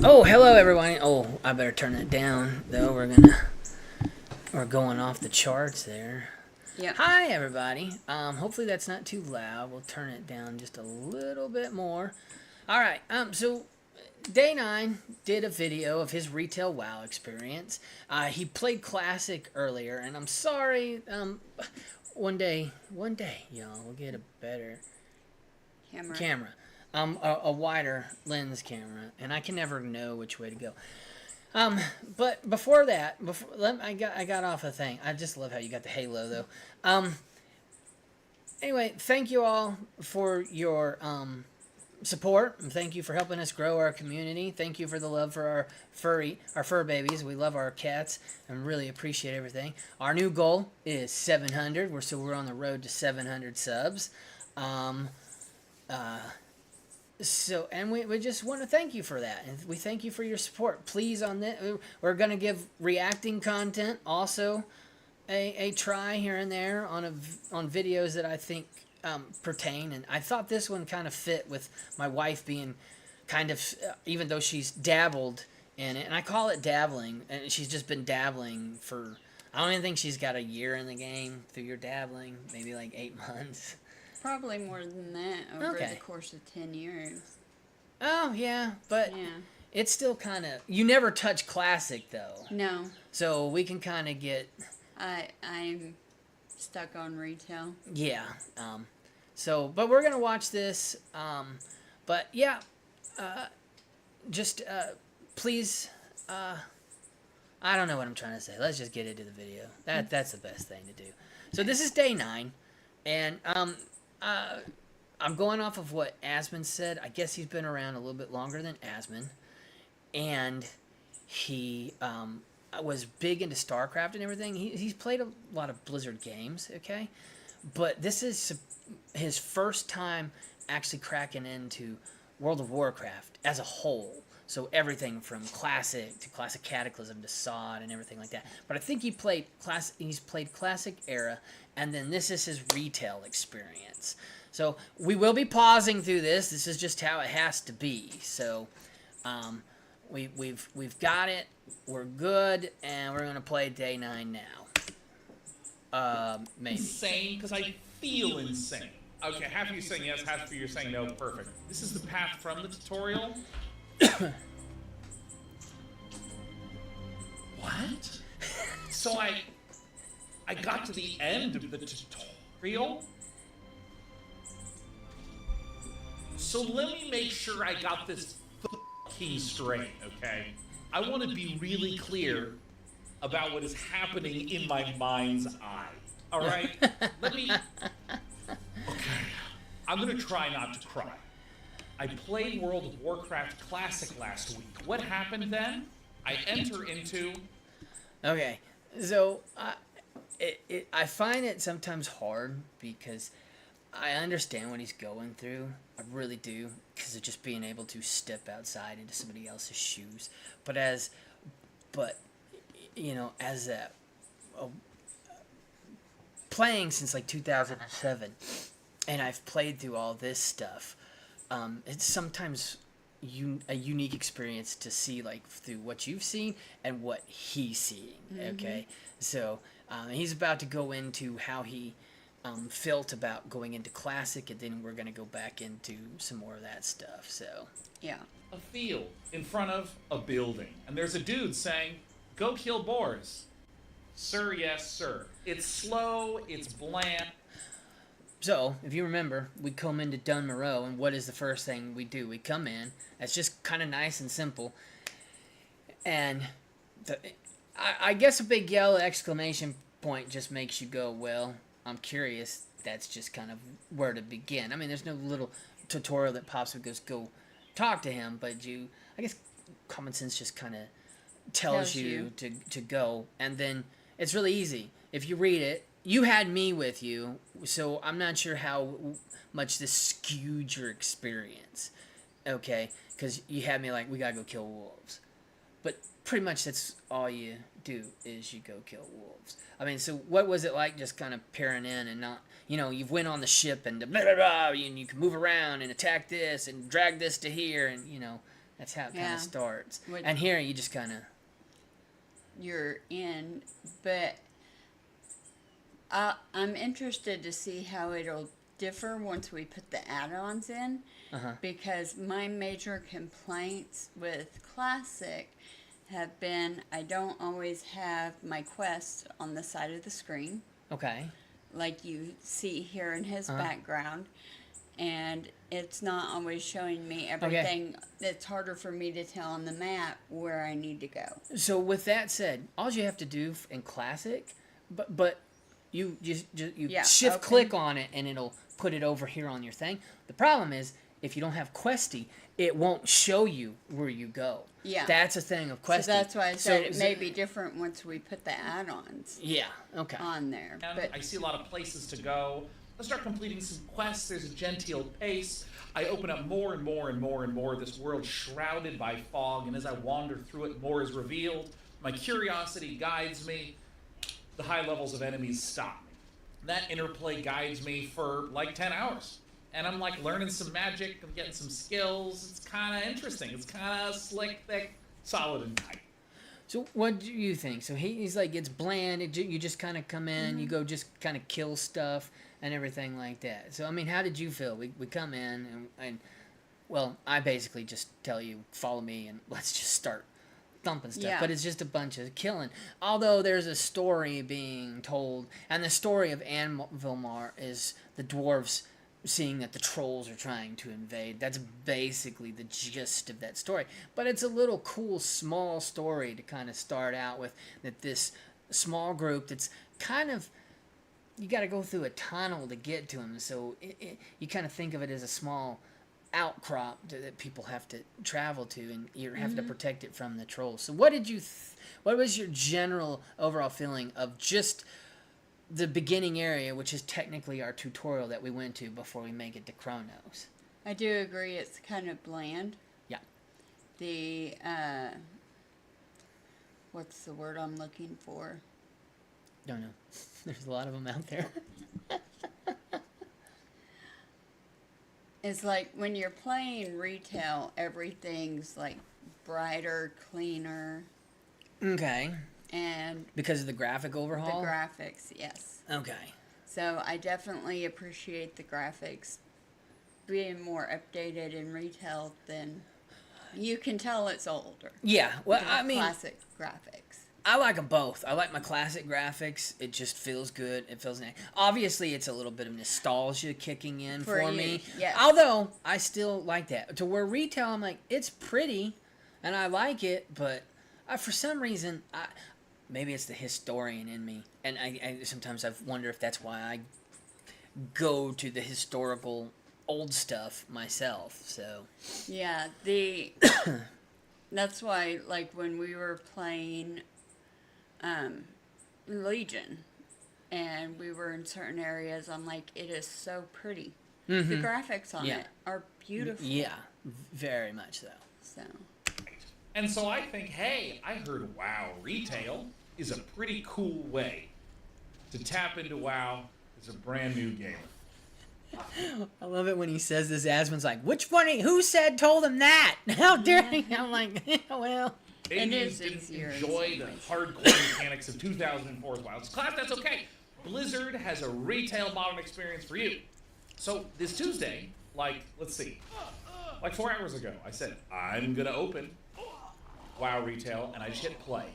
Oh, hello everyone. Oh, I better turn that down though. We're going off the charts there. Yep. Hi everybody. Hopefully that's not too loud. We'll turn it down just a little bit more. All right. So Day9 did a video of his retail WoW experience. He played Classic earlier, and I'm sorry. One day, y'all, we'll get a better camera. A wider lens camera, and I can never know which way to go. But before that, I got off a thing. I just love how you got the halo though. Anyway, thank you all for your support, and thank you for helping us grow our community. Thank you for the love for our fur babies. We love our cats and really appreciate everything. Our new goal is 700. We're on the road to 700 subs. So, and we just want to thank you for that, and we thank you for your support. Please, on this, we're going to give reacting content also a try here and there on videos that I think pertain, and I thought this one kind of fit with my wife being kind of, even though she's dabbled in it, and I call it dabbling, and she's just been dabbling for, I don't even think she's got a year in the game through your dabbling, maybe like 8 months. Probably more than that over the course of 10 years. Oh, yeah, but yeah. It's still kind of... You never touch Classic, though. No. So we can kind of get... I'm stuck on retail. Yeah. But we're going to watch this. But, yeah. Please... I don't know what I'm trying to say. Let's just get into the video. That's the best thing to do. So this is Day9. And... I'm going off of what Asmon said. I guess he's been around a little bit longer than Asmon. And he was big into StarCraft and everything. He's played a lot of Blizzard games, okay? But this is his first time actually cracking into World of Warcraft as a whole. So everything from Classic to Classic Cataclysm to SOD and everything like that. But I think he's played Classic Era, and then this is his retail experience. So we will be pausing through this. This is just how it has to be. So we've got it. We're good, and we're gonna play Day9 now. Maybe. Insane, because I feel insane. Okay, half of you saying yes, half of you are saying no. Perfect. This is the path from the tutorial. What? So I got to the end of the tutorial? So let me make sure I got this fucking straight, okay? I want to be really clear about what is happening in my mind's eye. Alright? Let me... Okay. I'm gonna try not to cry. I played World of Warcraft Classic last week. What happened then? I enter into... Okay, so I find it sometimes hard because I understand what he's going through. I really do, because of just being able to step outside into somebody else's shoes. But as playing since like 2007, and I've played through all this stuff, it's sometimes a unique experience to see like through what you've seen and what he's seeing. Okay, so he's about to go into how he felt about going into Classic, and then we're gonna go back into some more of that stuff. So yeah, a field in front of a building, and there's a dude saying, "Go kill boars." Sir, yes, sir. It's slow. It's bland. So, if you remember, we come into Dun Moreau, and what is the first thing we do? We come in. It's just kind of nice and simple. And I guess a big yellow exclamation point just makes you go, well, I'm curious. That's just kind of where to begin. I mean, there's no little tutorial that pops up and goes, go talk to him, but I guess common sense just kind of tells you to go. And then it's really easy. If you read it, you had me with you, so I'm not sure how much this skewed your experience, okay? Because you had me like, we gotta go kill wolves. but pretty much that's all you do is you go kill wolves. I mean, so what was it like just kind of peering in and not, you've went on the ship and blah, blah, blah, and you can move around and attack this and drag this to here, and, that's how it kind of starts. And here you just kind of... You're in, but I'm interested to see how it'll differ once we put the add-ons in, because my major complaints with Classic have been I don't always have my quest on the side of the screen. Okay. Like you see here in his background. And it's not always showing me everything. It's harder for me to tell on the map where I need to go. So with that said, all you have to do in Classic, but you shift click on it and it'll put it over here on your thing. The problem is if you don't have Questy, it won't show you where you go. Yeah. That's a thing of Questy. So that's why I said it may be different once we put the add-ons on there. But I see a lot of places to go. Let's start completing some quests. There's a genteel pace. I open up more and more and more and more of this world shrouded by fog, and as I wander through it, more is revealed. My curiosity guides me. The high levels of enemies stop me. That interplay guides me for like 10 hours. And I'm like learning some magic, I'm getting some skills. It's kind of interesting. It's kind of slick, thick, solid, and tight. So what do you think? So he's like, it's bland. You just kind of come in, you go just kind of kill stuff and everything like that. So, I mean, how did you feel? We come in and well, I basically just tell you, follow me and let's just start thumping stuff. Yeah. But it's just a bunch of killing. Although there's a story being told, and the story of Anne Vilmar is the dwarves seeing that the trolls are trying to invade. That's basically the gist of that story. But it's a little cool, small story to kind of start out with, that this small group that's kind of, you got to go through a tunnel to get to them. So you kind of think of it as a small outcrop that people have to travel to, and you have to protect it from the trolls. So what did you, what was your general overall feeling of just the beginning area, which is technically our tutorial that we went to before we make it to Chronos? I do agree it's kind of bland. Yeah. The, what's the word I'm looking for? Don't know. There's a lot of them out there. It's like when you're playing retail, everything's like brighter, cleaner. Okay. And because of the graphic overhaul? The graphics, yes. Okay. So I definitely appreciate the graphics being more updated in retail than you can tell it's older. Yeah, well, I mean, classic graphics. I like them both. I like my classic graphics. It just feels good. It feels nice. Obviously, it's a little bit of nostalgia kicking in for me. Yes. Although, I still like that. To where retail, I'm like, it's pretty, and I like it, but for some reason, maybe it's the historian in me, and I sometimes I wonder if that's why I go to the historical old stuff myself. So yeah, that's why, like, when we were playing Legion and we were in certain areas, I'm like, it is so pretty. The graphics on it are beautiful. Yeah, very much so. So. And so I think, hey, I heard WoW retail is a pretty cool way to tap into WoW as a brand new gamer. I love it when he says this. Asmon's like, which one? Who told him that? How dare he? I'm like, well. Maybe you didn't enjoy the hardcore mechanics of 2004's WoW. Class, that's okay. Blizzard has a retail modern experience for you. So this Tuesday, let's see, 4 hours ago, I said, I'm going to open WoW retail, and I just hit play.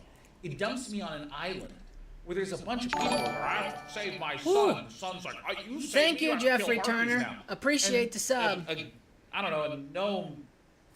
It dumps me on an island where there's a bunch of people where I have to save my son. The son's like, you saved Thank me, you, Jeffrey Turner. Now. Appreciate the sub. I don't know, a gnome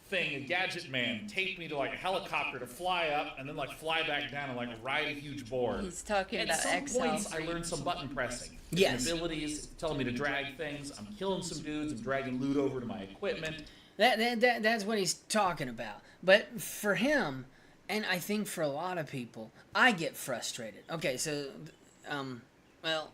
thing, a gadget man, take me to a helicopter to fly up and then fly back down and ride a huge board. He's talking At about some Excel. points, I learned some button pressing. Yes. Abilities, telling me to drag things. I'm killing some dudes. I'm dragging loot over to my equipment. That's what he's talking about. But for him, and I think for a lot of people, I get frustrated. Okay, so, I'll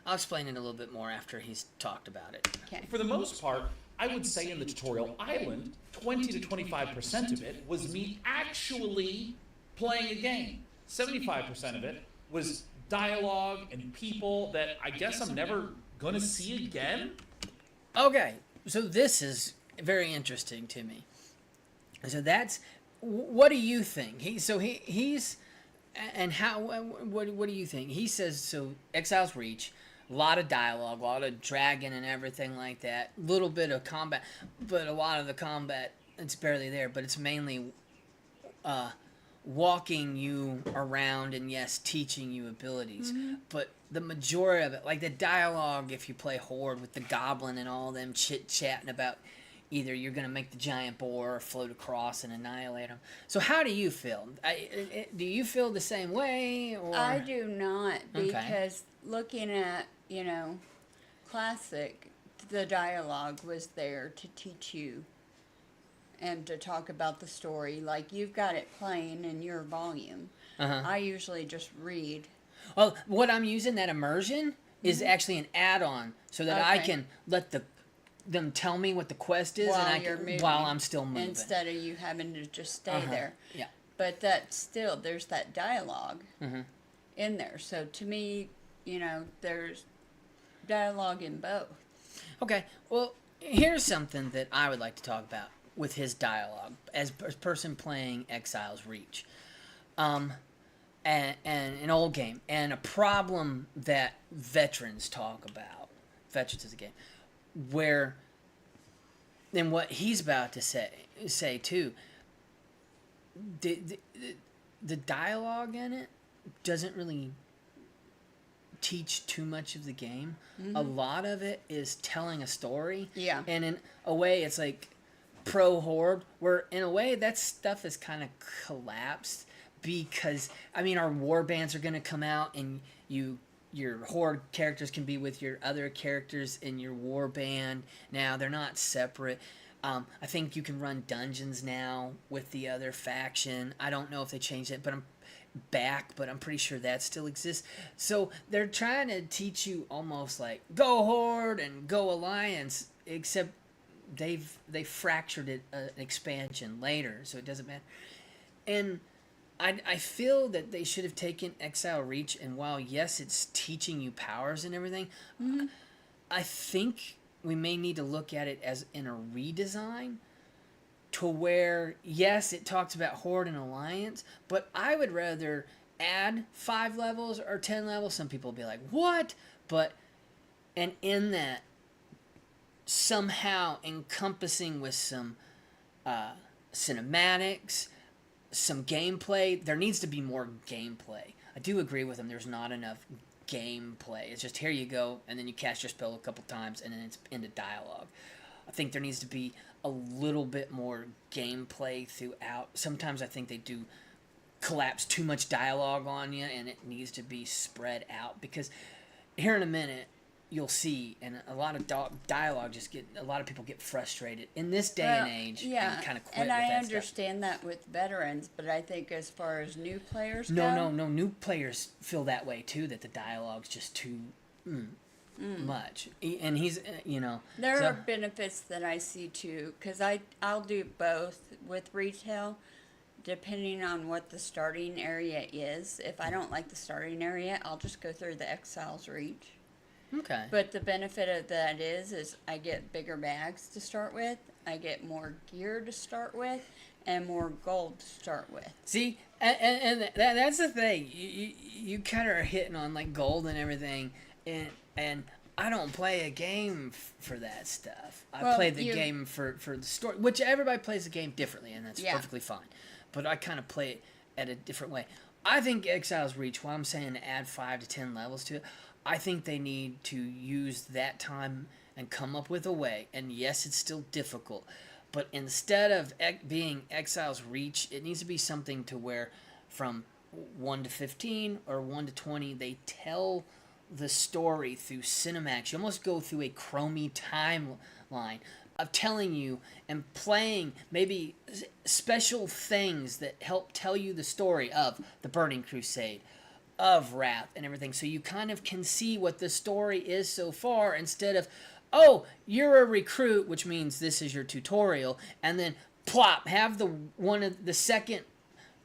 explain it a little bit more after he's talked about it. Okay. For the most part, I would say in the tutorial island, 20 to 25% of it was me actually playing a game. 75% of it was dialogue and people that I guess I'm never gonna see again. Okay, so this is very interesting to me. So that's, what do you think? He's, and how, what do you think? He says, so Exile's Reach, a lot of dialogue, a lot of dragon and everything like that, little bit of combat, but a lot of the combat, it's barely there, but it's mainly walking you around and, yes, teaching you abilities. But the majority of it, like the dialogue, if you play Horde with the goblin and all them chit-chatting about either you're going to make the giant boar or float across and annihilate them. So how do you feel? Do you feel the same way? Or? I do not, because looking at, Classic, the dialogue was there to teach you and to talk about the story. Like, you've got it playing in your volume. I usually just read. Well, what I'm using, that immersion, is actually an add-on so that I can let them tell me what the quest is while I'm still moving. Instead of you having to just stay there. Yeah. But that's still, there's that dialogue in there. So to me, there's dialogue in both. Okay, well, here's something that I would like to talk about with his dialogue as a person playing Exile's Reach. And an old game, and a problem that veterans talk about. Veterans is a game. Where, and what he's about to say too, the dialogue in it doesn't really teach too much of the game. A lot of it is telling a story. Yeah. And in a way, it's like pro Horde, where in a way that stuff is kind of collapsed because, I mean, our war bands are going to come out and your Horde characters can be with your other characters in your war band. Now, they're not separate. I think you can run dungeons now with the other faction. I don't know if they changed it, but I'm pretty sure that still exists. So they're trying to teach you almost like go Horde and go Alliance, except they fractured it an expansion later, so it doesn't matter. And I feel that they should have taken Exile Reach, and while, yes, it's teaching you powers and everything, I think we may need to look at it as in a redesign to where, yes, it talks about Horde and Alliance, but I would rather add 5 levels or 10 levels. Some people will be like, what? And in that, somehow encompassing with some cinematics, some gameplay. There needs to be more gameplay. I do agree with him. There's not enough gameplay. It's just, here you go, and then you cast your spell a couple times, and then it's into dialogue. I think there needs to be a little bit more gameplay throughout. Sometimes I think they do collapse too much dialogue on you, and it needs to be spread out, because here in a minute, you'll see, and a lot of dialogue a lot of people get frustrated in this day and age, and kind of quit. And I understand that with veterans, but I think as far as new players go, no, new players feel that way too. That the dialogue's just too much, and he's there are benefits that I see too, because I'll do both with retail, depending on what the starting area is. If I don't like the starting area, I'll just go through the Exile's Reach. Okay. But the benefit of that is I get bigger bags to start with, I get more gear to start with, and more gold to start with. See, and that's the thing. You kind of are hitting on like gold and everything, and I don't play a game for that stuff. I play the game for the story, which everybody plays the game differently, and that's perfectly fine. But I kind of play it at a different way. I think Exile's Reach, while I'm saying to add 5 to 10 levels to it, I think they need to use that time and come up with a way. And yes, it's still difficult, but instead of being Exile's Reach, it needs to be something to where from 1 to 15 or 1 to 20, they tell the story through cinematics. You almost go through a Chromie timeline of telling you and playing maybe special things that help tell you the story of the Burning Crusade, of Wrath and everything, so you kind of can see what the story is so far, instead of, oh, you're a recruit, which means this is your tutorial, and then plop, have the second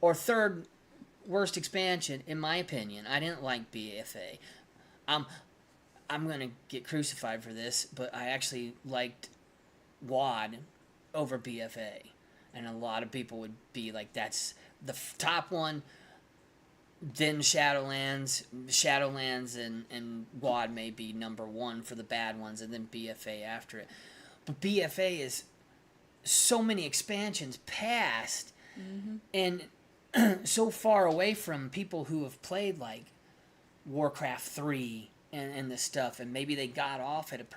or third worst expansion, in my opinion. I didn't like BFA. I'm gonna get crucified for this, but I actually liked WAD over BFA, and a lot of people would be like, that's the top one. Then Shadowlands and WAD may be number one for the bad ones, and then BFA after it. But BFA is so many expansions past, and so far away from people who have played like Warcraft 3 and this stuff, and maybe they got off at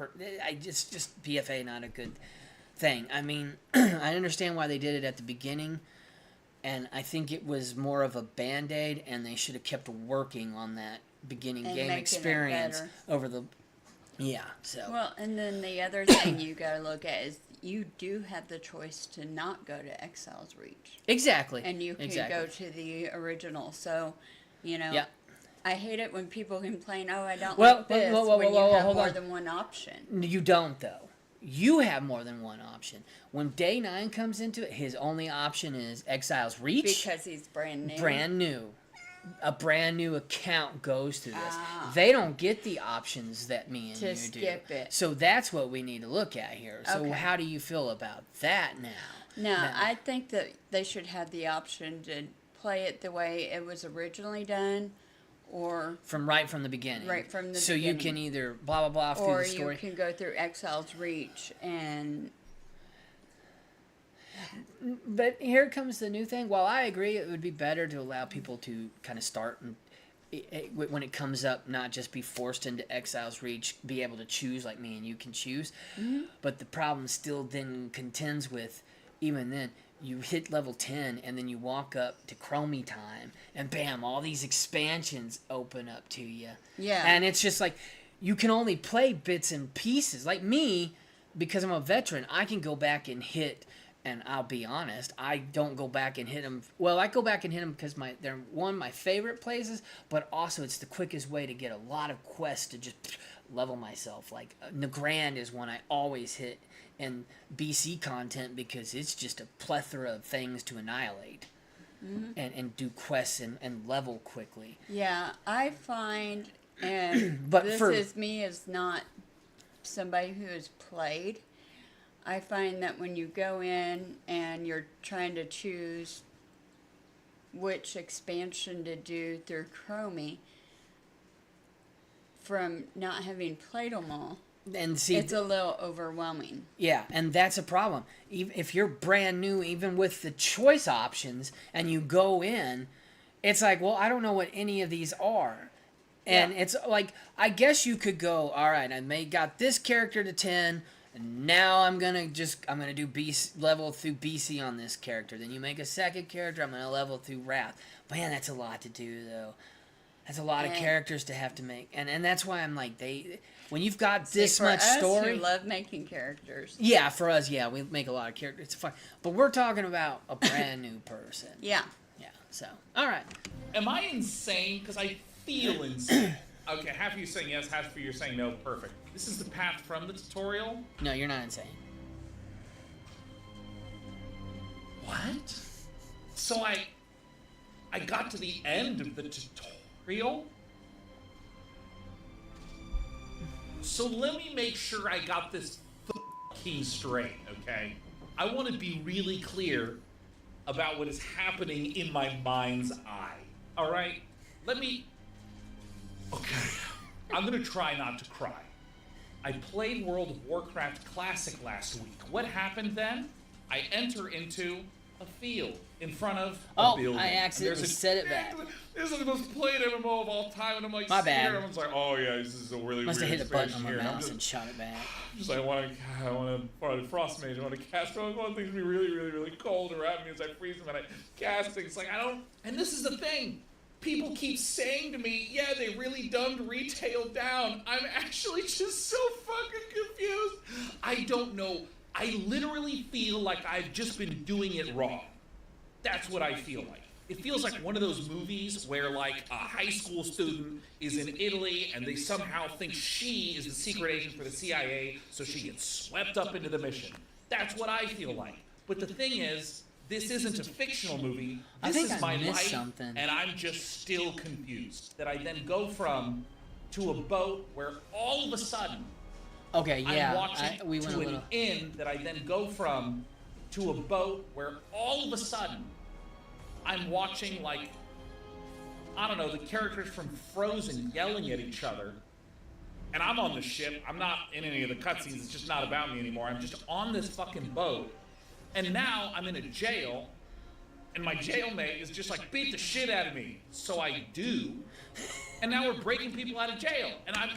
just BFA not a good thing. I mean, I understand why they did it at the beginning, and I think it was more of a band-aid, and they should have kept working on that beginning And game making it experience better. over the... Yeah, so... Well, and then the other thing you got to look at is you do have the choice to not go to Exile's Reach. Exactly. And you can go to the original. So, you know, Yeah. I hate it when people complain, oh, I don't Well, like this, whoa, when you have hold more on. than one option. You don't, though. You have more than one option. When Day 9 comes into it, his only option is Exile's Reach. Because he's brand new. Brand new. A brand new account goes through this. Ah. They don't get the options that me and To you skip do. it. So that's what we need to look at here. So Okay. how do you feel about that now? No, I think that they should have the option to play it the way it was originally done, or Right from the beginning. Right from the so beginning. you can either blah, blah, blah through or the story. you can go through Exile's Reach and... But here comes the new thing. While I agree it would be better to allow people to kind of start and when it comes up, not just be forced into Exile's Reach, be able to choose like me and you can choose. But the problem still then contends with, even then, you hit level 10 and then you walk up to Chromie time and bam, all these expansions open up to you. Yeah. And it's just like, you can only play bits and pieces. Like me, because I'm a veteran, I can go back and hit... And I'll be honest, I don't go back and hit them. Well, I go back and hit them because they're one of my favorite places, but also it's the quickest way to get a lot of quests to just level myself. Like Nagrand is one I always hit in BC content because it's just a plethora of things to annihilate and do quests and level quickly. Yeah, I find, and But this is me as not somebody who has played, I find that when you go in and you're trying to choose which expansion to do through Chromie, from not having played them all, And see, it's a little overwhelming. yeah, and that's a problem. Even if you're brand new, even with the choice options, and you go in, it's like, well, I don't know what any of these are. And it's like, I guess you could go, all right, got this character to 10, and now I'm gonna do level through BC on this character. Then you make a second character, I'm gonna level through Wrath. Man, that's a lot to do though. That's a lot of characters to have to make, and that's why I'm like, when you've got this much story. We love making characters. Yeah, for us, yeah, we make a lot of characters. It's fun, but we're talking about a brand new person. Yeah. Yeah. So, all right. Am I insane? Because I feel insane. Okay, half of you saying yes, half of you are saying no. Perfect. This is the path from the tutorial? No, you're not insane. What? So I got to the end of the tutorial? So let me make sure I got this fucking straight, okay? I want to be really clear about what is happening in my mind's eye. All right? Okay. I'm going to try not to cry. I played World of Warcraft Classic last week. What happened then? I enter into a field in front of a building. I accidentally said it back. This is the most played MMO of all time, and I'm like, My bad. Here. Everyone's like, oh yeah, this is a really Must have weird hit a button on expansion my here. And I'm mouse just- and shot it back. just like, I want to part of the frost mage. I want to cast. I want things to be really, really, really cold around me as I freeze them, and I cast things. Like I don't. And this is the thing. People keep saying to me, yeah, they really dumbed retail down. I'm actually just so fucking confused. I don't know. I literally feel like I've just been doing it wrong. That's what I feel like. it feels like one of those movies where like a high school student is in Italy and they somehow think she is the secret agent for the CIA, so she gets swept up into the mission. That's what I feel like. But the thing is, this isn't a fictional movie. This is my life, and I'm just still confused. That I then go from to a boat where all of a sudden, okay, yeah, I'm watching we went to a little... an inn that I then go from to a boat where all of a sudden I'm watching, like, I don't know, the characters from Frozen yelling at each other. And I'm on the ship. I'm not in any of the cutscenes. It's just not about me anymore. I'm just on this fucking boat. And now I'm in a jail. And my jailmate is just like, beat the shit out of me. So I do. And now we're breaking people out of jail. And I'm...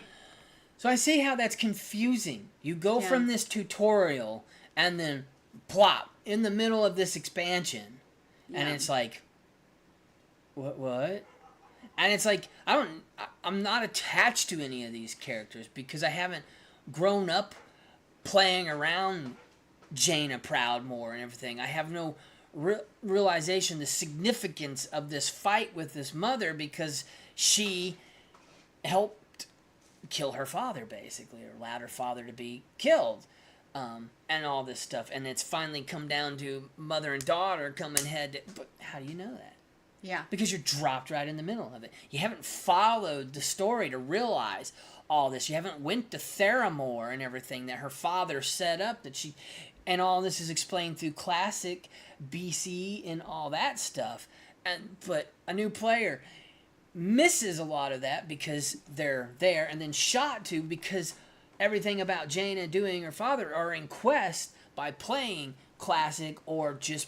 So I see how that's confusing. You go from this tutorial and then plop in the middle of this expansion. And it's like, what? And it's like, I'm not attached to any of these characters because I haven't grown up playing around Jaina Proudmoore and everything. I have no realization, the significance of this fight with this mother because she helped kill her father, basically, or allowed her father to be killed. And all this stuff. And it's finally come down to mother and daughter coming head to... But how do you know that? Yeah. Because you're dropped right in the middle of it. You haven't followed the story to realize all this. You haven't went to Theramore and everything that her father set up, that she... And all this is explained through classic BC and all that stuff. But a new player misses a lot of that because they're there, and then shot to because everything about Jaina doing her father are in quest by playing classic or just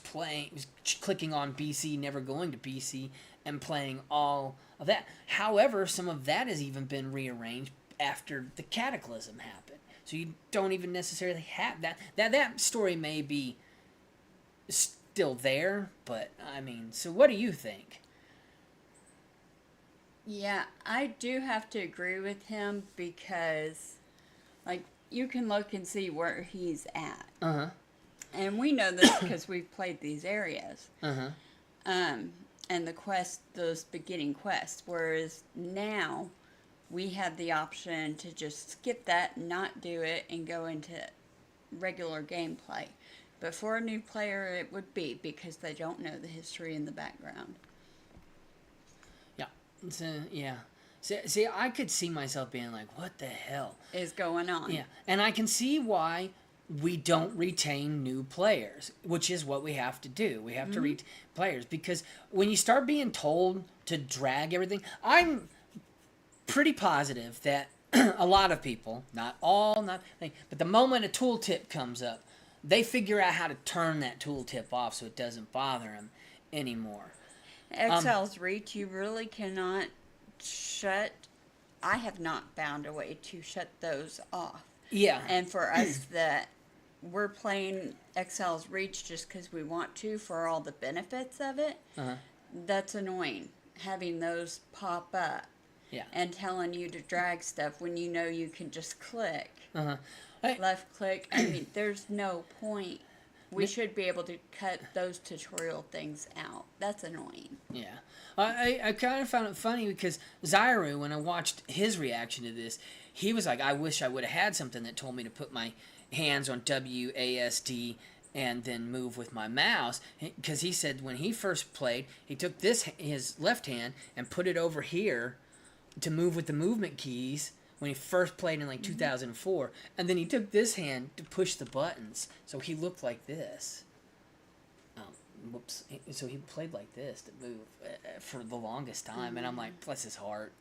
clicking on BC, never going to BC, and playing all of that. However, some of that has even been rearranged after the Cataclysm happened. So you don't even necessarily have that. That story may be still there, but I mean, so what do you think? Yeah, I do have to agree with him because, like, you can look and see where he's at. Uh-huh. And we know this because we've played these areas. Uh-huh. And the quest, those beginning quests. Whereas now, we have the option to just skip that, not do it, and go into regular gameplay. But for a new player, it would be because they don't know the history in the background. Yeah. So, yeah. See, I could see myself being like, what the hell is going on? Yeah. And I can see why we don't retain new players, which is what we have to do. We have to retain players because when you start being told to drag everything, I'm pretty positive that a lot of people, not all, but the moment a tooltip comes up, they figure out how to turn that tooltip off so it doesn't bother them anymore. Excel's Reach, you really cannot shut. I have not found a way to shut those off. Yeah. And for us that we're playing Excel's Reach just because we want to for all the benefits of it, that's annoying. Having those pop up and telling you to drag stuff when you know you can just click. Left click. I mean, there's no point. We should be able to cut those tutorial things out. That's annoying. Yeah. I kind of found it funny because Zyru, when I watched his reaction to this, he was like, I wish I would have had something that told me to put my hands on WASD and then move with my mouse. Because he said when he first played, he took his left hand and put it over here to move with the movement keys when he first played in like 2004. And then he took this hand to push the buttons. So he looked like this. Whoops. So he played like this to move for the longest time. And I'm like, bless his heart.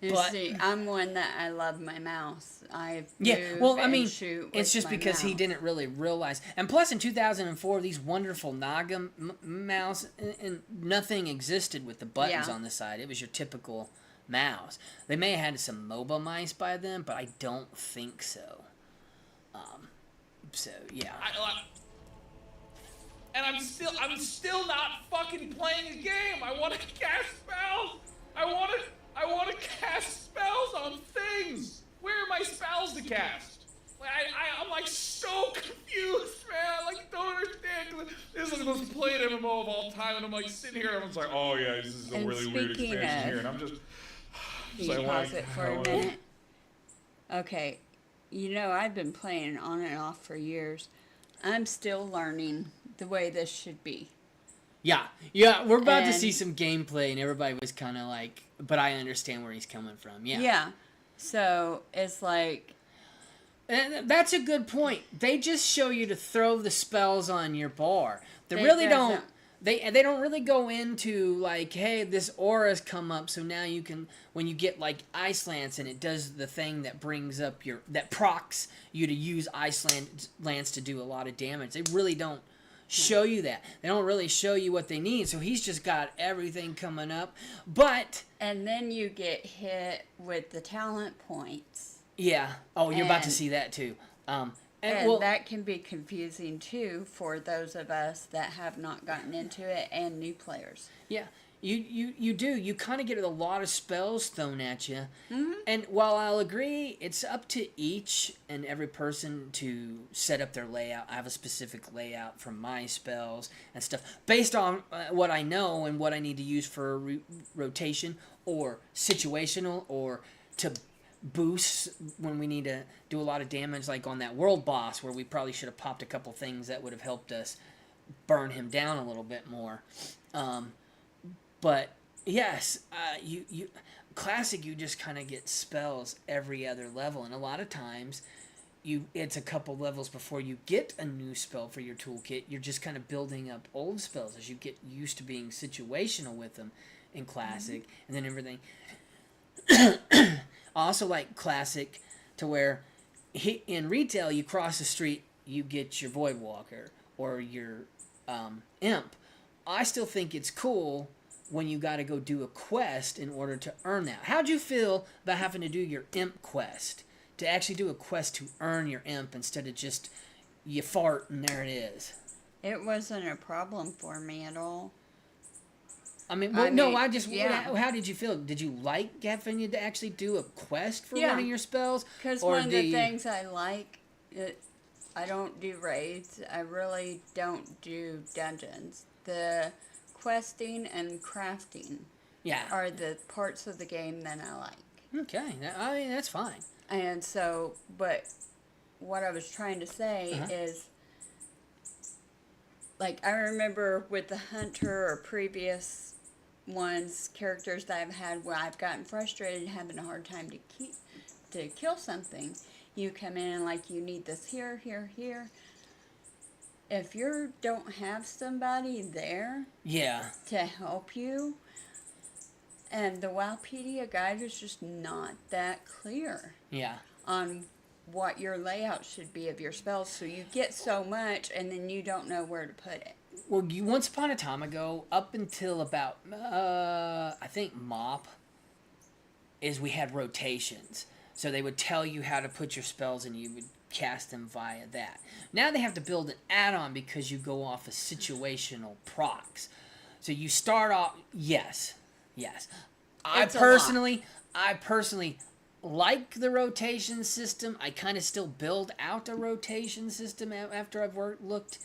But see, I'm one that I love my mouse. I shoot it's just because he didn't really realize. And plus, in 2004, these wonderful Naga mouse and nothing existed with the buttons on the side. It was your typical mouse. They may have had some MOBA mice by then, but I don't think so. So yeah. And I'm still not fucking playing a game. I want to cast spells. I want to cast spells on things. Where are my spells to cast? I'm like so confused, man. I don't understand. This is the most played MMO of all time, and I'm like sitting here, and everyone's like, oh yeah, this is a And really weird speaking expansion of- here, and I'm just Can you like, pause it for a how- minute? Okay, I've been playing on and off for years. I'm still learning the way this should be. Yeah, we're about to see And- some gameplay, and everybody was kind of like, but I understand where he's coming from. Yeah. Yeah. So it's like, And that's a good point. They just show you to throw the spells on your bar. They They really doesn't- don't. They don't really go into like, hey, this aura's come up, so now you can, when you get like Ice Lance and it does the thing that brings up that procs you to use Ice Lance to do a lot of damage. They really don't show you that. They don't really show you what they need. So he's just got everything coming up, but and then you get hit with the talent points. yeah. Oh, you're about to And- see that too. And well, that can be confusing too for those of us that have not gotten into it and new players. yeah, you do. You kind of get a lot of spells thrown at you. Mm-hmm. And while I'll agree, it's up to each and every person to set up their layout. I have a specific layout for my spells and stuff based on what I know and what I need to use for rotation or situational or to boost when we need to do a lot of damage, like on that world boss where we probably should have popped a couple things that would have helped us burn him down a little bit more. But yes, you classic, you just kind of get spells every other level, and a lot of times it's a couple levels before you get a new spell for your toolkit. You're just kind of building up old spells as you get used to being situational with them in classic, and then everything. I also like classic to where in retail you cross the street, you get your Void Walker or your Imp. I still think it's cool when you got to go do a quest in order to earn that. How'd you feel about having to do your Imp quest? To actually do a quest to earn your Imp instead of just you fart and there it is. It wasn't a problem for me at all. I mean, yeah. how did you feel? Did you like having to actually do a quest for Yeah. one of your spells? Because Or one of do the you- things I like, I don't do raids. I really don't do dungeons. The questing and crafting Yeah. are the parts of the game that I like. Okay. I mean, that's fine. And so, but what I was trying to say is, like, I remember with the hunter or previous ones, characters that I've had where I've gotten frustrated having a hard time to kill something. You come in and like, you need this here, here, here. If you don't have somebody there Yeah. to help you, and the Wowpedia guide is just not that clear Yeah. on what your layout should be of your spells, so you get so much and then you don't know where to put it. Well, once upon a time ago, up until about, I think MOP, is we had rotations. So they would tell you how to put your spells and you would cast them via that. Now they have to build an add-on because you go off of situational procs. So you start off, yes. I It's a personally like the rotation system. I kind of still build out a rotation system after I've looked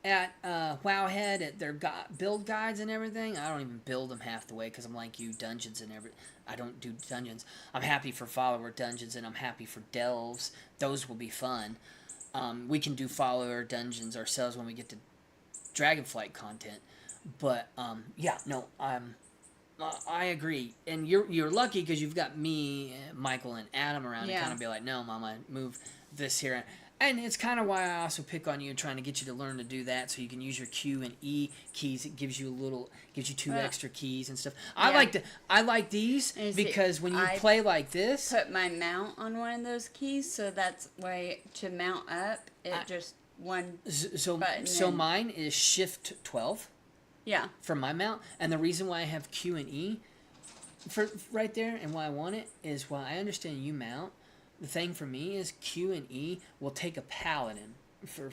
at Wowhead at their build guides and everything. I don't even build them half the way because I'm like you, dungeons and I don't do dungeons. I'm happy for follower dungeons and I'm happy for delves. Those will be fun. We can do follower dungeons ourselves when we get to Dragonflight content. But I agree, and you're lucky because you've got me, Michael, and Adam around to Yeah. kind of be like, no, Mama, move this here. And it's kind of why I also pick on you, trying to get you to learn to do that, so you can use your Q and E keys. It gives you two extra keys and stuff. Yeah. I like these And see, because when you I play like this, Put my mount on one of those keys, so that's way to mount up. Just one so button and- mine is Shift 12 yeah. for my mount, and the reason why I have Q and E for right there, and why I want it is while I understand you mount. The thing for me is Q and E will take a paladin for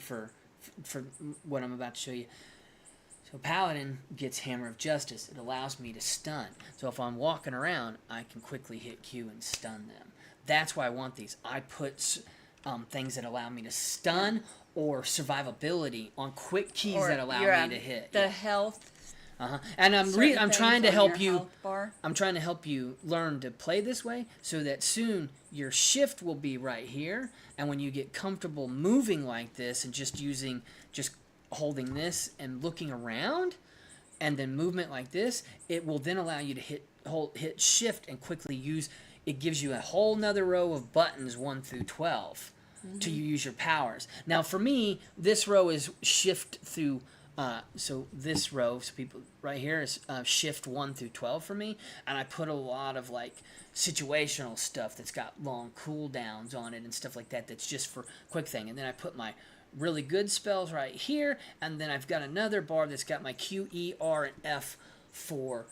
what I'm about to show you. So paladin gets Hammer of Justice. It allows me to stun. So if I'm walking around, I can quickly hit Q and stun them. That's why I want these. I put things that allow me to stun or survivability on quick keys Or that allow your, me to hit. the health. And I'm trying to help you. Health bar. I'm trying to help you learn to play this way so that soon your shift will be right here, and when you get comfortable moving like this and just holding this and looking around, and then movement like this, it will then allow you to hit shift and quickly use. It gives you a whole nother row of buttons 1 through 12 to use your powers. Now for me, this row is shift through. So this row, so people right here is shift 1 through 12 for me, and I put a lot of like situational stuff that's got long cooldowns on it and stuff like that. That's just for quick thing, and then I put my really good spells right here, and then I've got another bar that's got my Q, E, R, and F for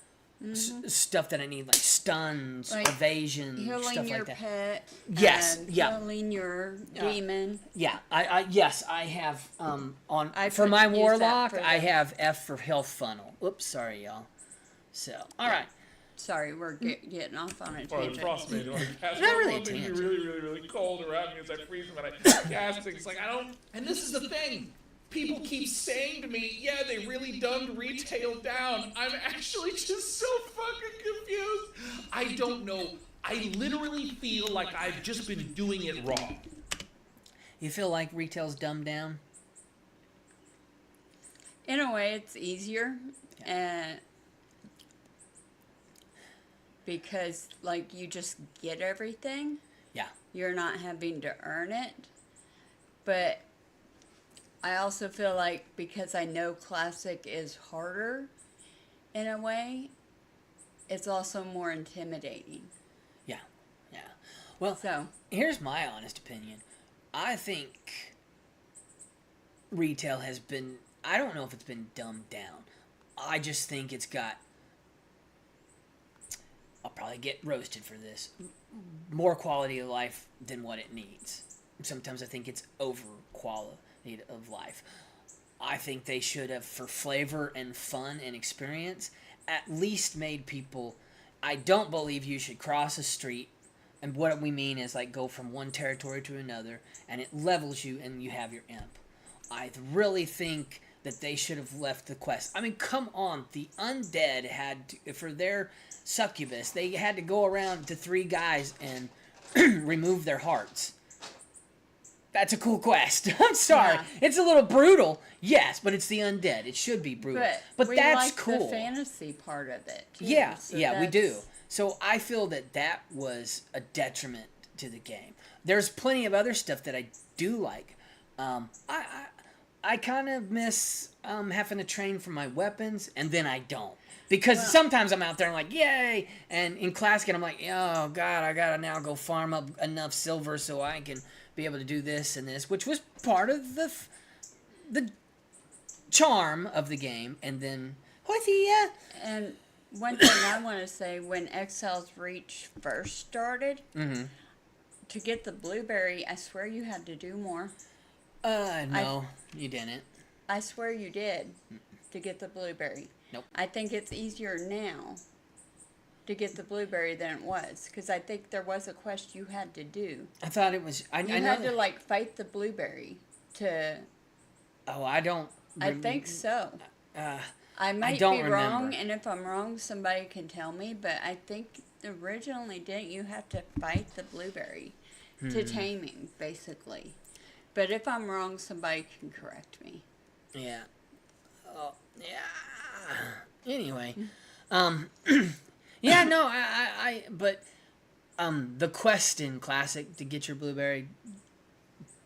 stuff that I need, like stuns, like evasion, healing stuff your like that. pet. Yes, and yeah. Healing your demon. Yeah, yes, I have I for my use that warlock, for I the- have F for health funnel. Oops, sorry y'all. So, all right. Sorry, we're getting off on a Or the tangent. frost made it. Not really a It makes me tangent. really, really, really cold around me as I freeze when I cast things. Like I don't. And this is the thing. People keep saying to me, "Yeah, they really dumbed retail down." I'm actually just so fucking confused. I don't know. I literally feel like I've just been doing it wrong. You feel like retail's dumbed down? In a way, it's easier, because like you just get everything. Yeah. You're not having to earn it. But I also feel like because I know Classic is harder in a way, it's also more intimidating. Yeah. Yeah. Well, So, here's my honest opinion. I think retail has been, I don't know if it's been dumbed down. I just think it's got, I'll probably get roasted for this, more quality of life than what it needs. Sometimes I think it's over quality of life. I think they should have, for flavor and fun and experience, at least made people, I don't believe you should cross a street, and what we mean is like go from one territory to another, and it levels you and you have your imp. I really think that they should have left the quest. I mean, come on, the undead had to, for their succubus, they had to go around to 3 guys and remove their hearts. That's a cool quest. I'm sorry. Yeah. It's a little brutal, yes, but it's the undead. It should be brutal. But we that's like cool. the fantasy part of it, too. Yeah, So yeah, we do. that's- So I feel that that was a detriment to the game. There's plenty of other stuff that I do like. I kind of miss having to train for my weapons, and then I don't. Because sometimes I'm out there and I'm like, yay! And in Classic, I'm like, oh, God, I gotta now go farm up enough silver so I can be able to do this and this, which was part of the charm of the game. And then, And one thing I want to say, when Exile's Reach first started, to get the blueberry, I swear you had to do more. no, you didn't. I swear you did to get the blueberry. Nope. I think it's easier now to get the blueberry than it was, because I think there was a quest you had to do. I thought it was. I You know had to that- like fight the blueberry to. Oh, I don't. I think so. Uh, I might don't be remember. wrong, and if I'm wrong, somebody can tell me. But I think originally, didn't you have to fight the blueberry to tame him, basically? But if I'm wrong, somebody can correct me. Yeah. Oh, yeah. Anyway, yeah, no, but the quest in Classic to get your blueberry,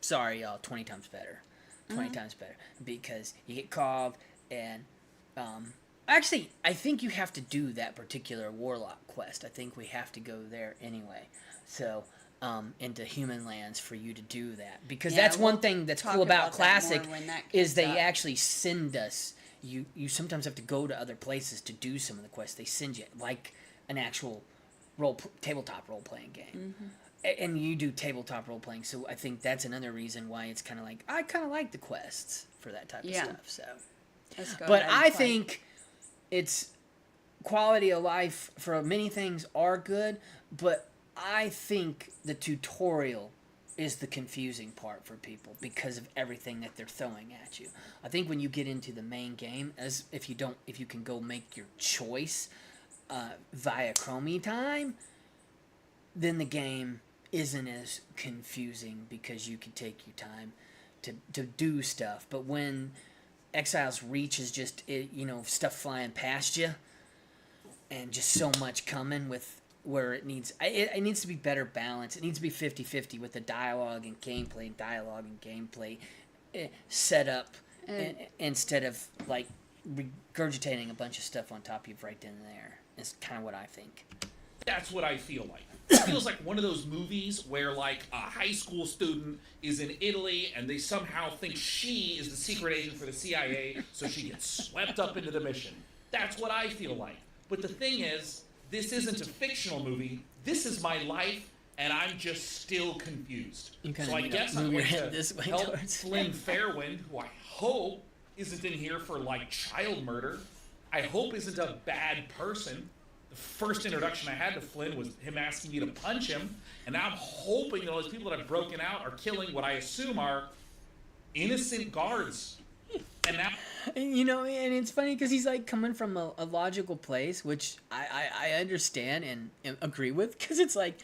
sorry, y'all, 20 times better. 20 times better. Because you get called, and, actually, I think you have to do that particular Warlock quest. I think we have to go there anyway. So, into human lands for you to do that, because Yeah, that's one we'll thing that's talk cool about about that Classic more when that is comes they up. actually send us. You sometimes have to go to other places to do some of the quests. They send you like an actual tabletop role playing game, and you do tabletop role playing. So I think that's another reason why it's kind of like I kind of like the quests for that type of stuff. So, Let's go but ahead and I play. think it's quality of life for many things are good, but I think the tutorial is the confusing part for people because of everything that they're throwing at you. I think when you get into the main game, as if you can go make your choice via Chromie time, then the game isn't as confusing because you can take your time to do stuff. But when Exile's Reach is just stuff flying past you and just so much coming with where it needs to be better balanced. It needs to be 50-50 with the dialogue and gameplay set up instead of like regurgitating a bunch of stuff on top of you right then and there. It's kind of what I think. That's what I feel like. It feels like one of those movies where like a high school student is in Italy and they somehow think she is the secret agent for the CIA, so she gets swept up into the mission. That's what I feel like. But the thing is, this isn't a fictional movie. This is my life, and I'm just still confused. So I guess I'm going to help Flynn Fairwind, who I hope isn't in here for like child murder. I hope isn't a bad person. The first introduction I had to Flynn was him asking me to punch him, and now I'm hoping that all those people that have broken out are killing what I assume are innocent guards. And now, and it's funny because he's like coming from a logical place, which I understand and agree with, because it's like,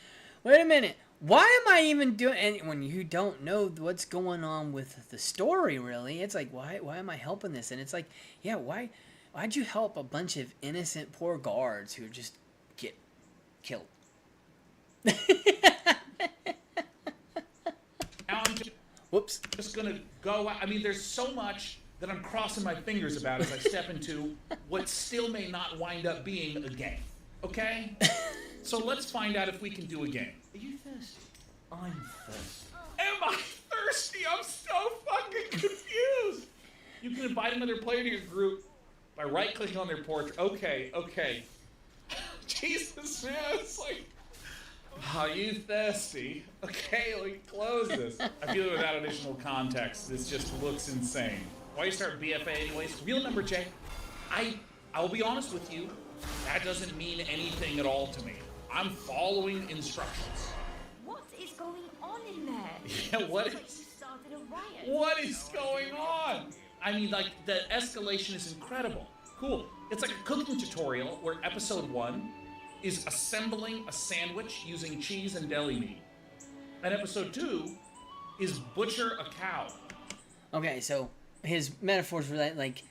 wait a minute, why am I even doing? And when you don't know what's going on with the story, really, it's like, why am I helping this? And it's like, yeah, why'd you help a bunch of innocent poor guards who just get killed? now I'm just gonna go. I mean, there's so much that I'm crossing my fingers about as I step into what still may not wind up being a game. Okay? So let's find out if we can do a game. Are you thirsty? I'm thirsty. Am I thirsty? I'm so fucking confused. You can invite another player to your group by right-clicking on their portrait. Okay. Jesus, man, it's like, are you thirsty? Okay, let me close this. I feel without additional context, this just looks insane. Why you start BFA anyways? Real number, Jay. I'll be honest with you, that doesn't mean anything at all to me. I'm following instructions. What is going on in there? Yeah, what It's like you started a riot. What is going on? I mean, like, the escalation is incredible. Cool. It's like a cooking tutorial where episode 1 is assembling a sandwich using cheese and deli meat. And episode 2 is butcher a cow. Okay, so his metaphors were like,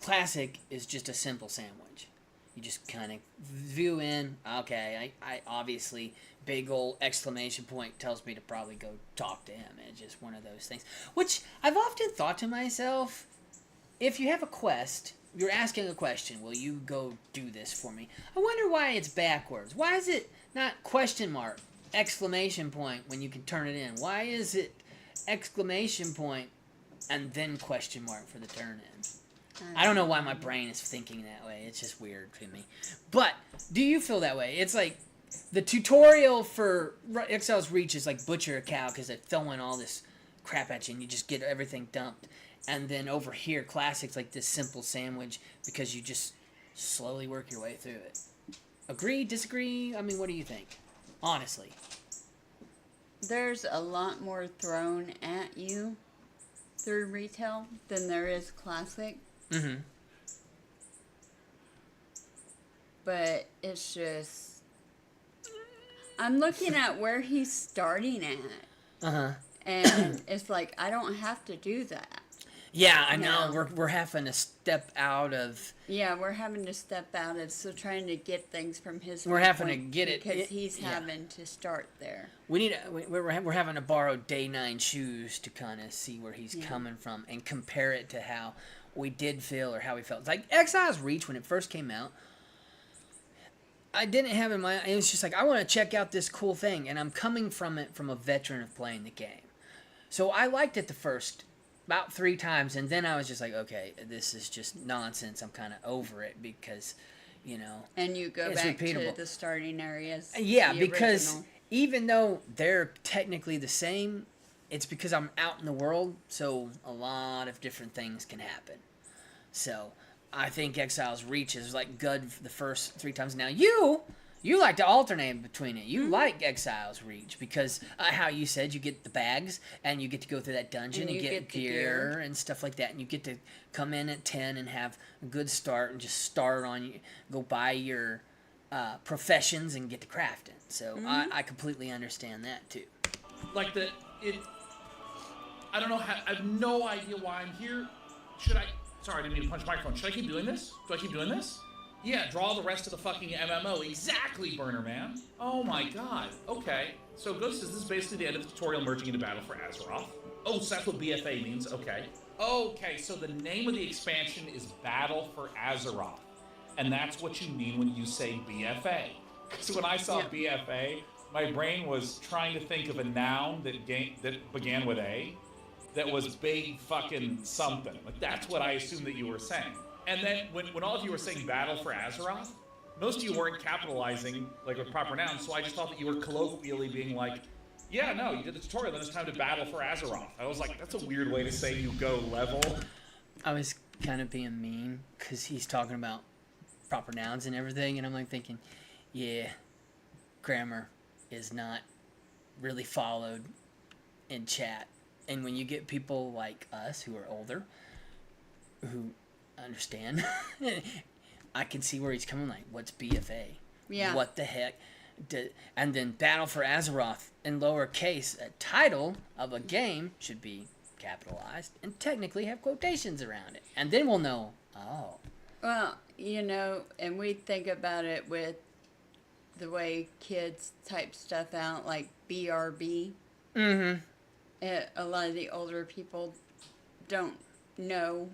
classic is just a simple sandwich. You just kind of view in, okay, I obviously, big ol' exclamation point tells me to probably go talk to him. It's just one of those things. Which I've often thought to myself, if you have a quest, you're asking a question, will you go do this for me? I wonder why it's backwards. Why is it not question mark, exclamation point when you can turn it in? Why is it exclamation point and then question mark for the turn in? I don't know why my brain is thinking that way. It's just weird to me. But do you feel that way? It's like the tutorial for Exile's Reach is like butcher a cow because they're throwing all this crap at you and you just get everything dumped. And then over here, Classic's like this simple sandwich because you just slowly work your way through it. Agree? Disagree? I mean, what do you think? Honestly. There's a lot more thrown at you through retail than there is classic. Mm-hmm. But it's just, I'm looking at where he's starting at. Uh-huh. And it's like, I don't have to do that. Yeah, I know. No. We're having to step out of... Yeah, we're having to step out of, so trying to get things from his We're having to point get it... because he's yeah. having to start there. We're having to borrow Day9 shoes to kind of see where he's coming from and compare it to how we did feel or how we felt. It's like Exile's Reach, when it first came out, I didn't have in my... It was just like, I want to check out this cool thing, and I'm coming from it from a veteran of playing the game. So I liked it the first... about 3 times, and then I was just like, okay, this is just nonsense. I'm kind of over it because, And you go it's back repeatable. to the starting areas. Yeah, the because original. even though they're technically the same, it's because I'm out in the world, so a lot of different things can happen. So I think Exile's Reach is like good the first 3 times. Now you You like to alternate between it. You like Exile's Reach because how you said you get the bags and you get to go through that dungeon and get the gear and stuff like that, and you get to come in at 10 and have a good start and just start on go buy your professions and get to crafting. So I completely understand that too. Like I don't know how, I have no idea why I'm here. Sorry, I didn't mean to punch the microphone. Should I keep doing this? Do I keep doing this? Yeah, draw the rest of the fucking MMO. Exactly, Burner Man. Oh my god. Okay. So Ghost says this is basically the end of the tutorial merging into Battle for Azeroth. Oh, so that's what BFA means. Okay. Okay, so the name of the expansion is Battle for Azeroth. And that's what you mean when you say BFA. Because when I saw BFA, my brain was trying to think of a noun that began with A that was big fucking something. Like, that's what I assumed that you were saying. And then when all of you were saying Battle for Azeroth, most of you weren't capitalizing like with proper nouns, so I just thought that you were colloquially being like, yeah, no, you did the tutorial, then it's time to battle for Azeroth. I was like, that's a weird way to say you go level. I was kind of being mean because he's talking about proper nouns and everything, and I'm like thinking, yeah, grammar is not really followed in chat. And when you get people like us who are older, who understand, I can see where he's coming. Like, what's BFA? Yeah. What the heck? And then Battle for Azeroth in lowercase. A title of a game should be capitalized and technically have quotations around it, and then we'll know. Oh. Well, you know, and we think about it with the way kids type stuff out, like BRB. Mm-hmm. A lot of the older people don't know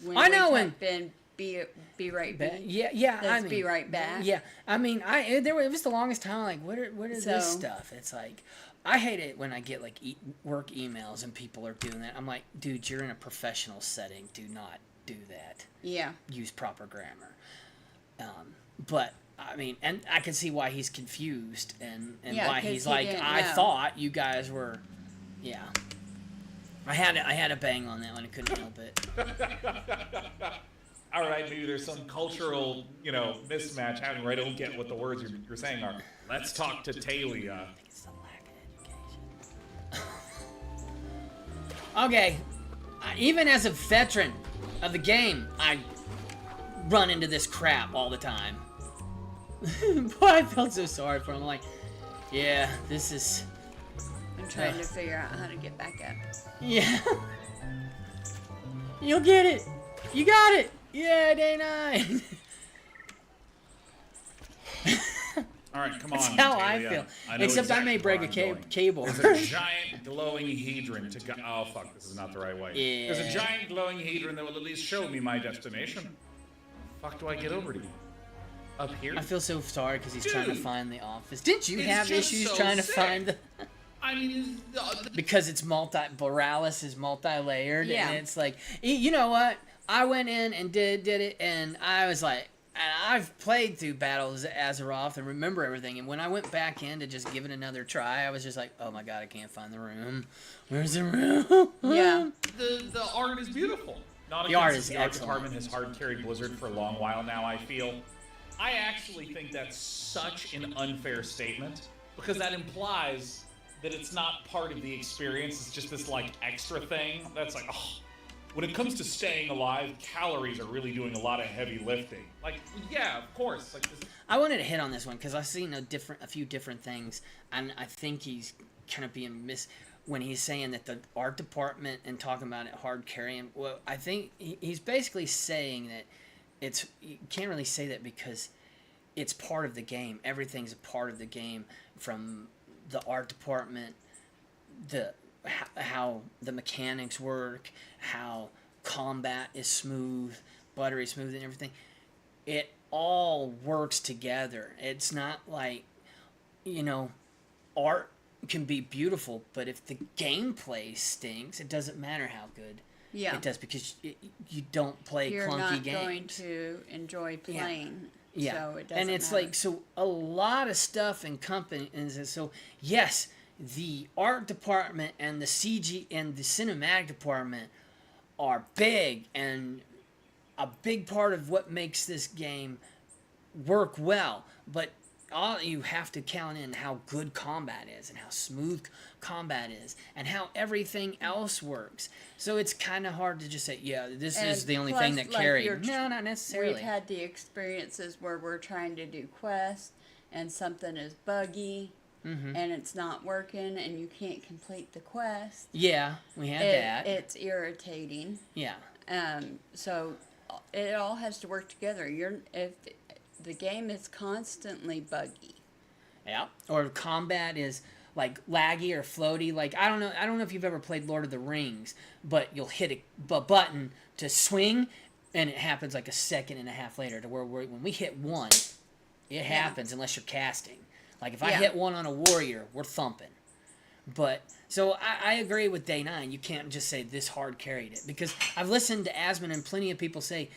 when I know when been be right back. Yeah. That's be right back. Yeah, I mean, it was the longest time. Like, what is this stuff? It's like, I hate it when I get like work emails and people are doing that. I'm like, dude, you're in a professional setting. Do not do that. Yeah. Use proper grammar. But I mean, and I can see why he's confused and why he's like, I thought you guys were. Yeah. I had a bang on that one. I couldn't help it. All right, maybe there's some cultural, mismatch happening where I don't get what the words you're saying are. Let's talk to Talia. I think it's the lack of education. Okay. Even as a veteran of the game, I run into this crap all the time. Boy, I felt so sorry for him. I'm like, yeah, this is... I'm trying to figure out how to get back up. Yeah. You'll get it. You got it. Yeah, Day9. All right, come on. That's how Talia. I feel. I know Except exactly I may break where a I'm going. cable. There's a giant glowing hedron to go. Oh fuck, this is not the right way. Yeah. There's a giant glowing hedron that will at least show me my destination. Fuck, do I get over to you? Up here? I feel so sorry because he's trying to find the office. Didn't you It's have just issues so trying to sick. find the... I mean, Because it's Borealis is multi-layered, Yeah. and it's like, you know what? I went in and did it, and I was like, and I've played through Battles of Azeroth and remember everything, and when I went back in to just give it another try, I was just like, oh my god, I can't find the room. Where's the room? Yeah. the art is beautiful. Not The art against is the art excellent. department has hard carried Blizzard for a long while now, I feel. I actually think that's such an unfair statement because that implies that it's not part of the experience. It's just this like extra thing. That's like, oh. When it comes to staying alive, calories are really doing a lot of heavy lifting. Like, yeah, of course. Like this. I wanted to hit on this one because I've seen a few different things, and I think he's kind of being when he's saying that the art department and talking about it hard carrying. Well, I think he's basically saying that you can't really say that because it's part of the game. Everything's a part of the game, from the art department, how the mechanics work, how combat is smooth, buttery smooth, and everything. It all works together. It's not like, art can be beautiful, but if the gameplay stinks, it doesn't matter how good it does, because you don't play You're clunky not games. going to enjoy playing. Yeah, So it doesn't and it's matter. like, so a lot of stuff in companies. So yes, the art department and the CG and the cinematic department are big and a big part of what makes this game work well. But all you have to count in how good combat is and how smooth combat is and how everything else works. So it's kind of hard to just say, yeah, this is the only thing that carried. No, not necessarily. We've had the experiences where we're trying to do quests and something is buggy and it's not working and you can't complete the quest. Yeah, we had that. It's irritating. Yeah. So it all has to work together. If the game is constantly buggy. Yeah. Or combat is like laggy or floaty. Like I don't know if you've ever played Lord of the Rings, but you'll hit a button to swing, and it happens like a second and a half later. To where when we hit one, it happens unless you're casting. Like if I hit one on a warrior, we're thumping. But so I agree with Day 9. You can't just say this hard carried it, because I've listened to Asmon and plenty of people say,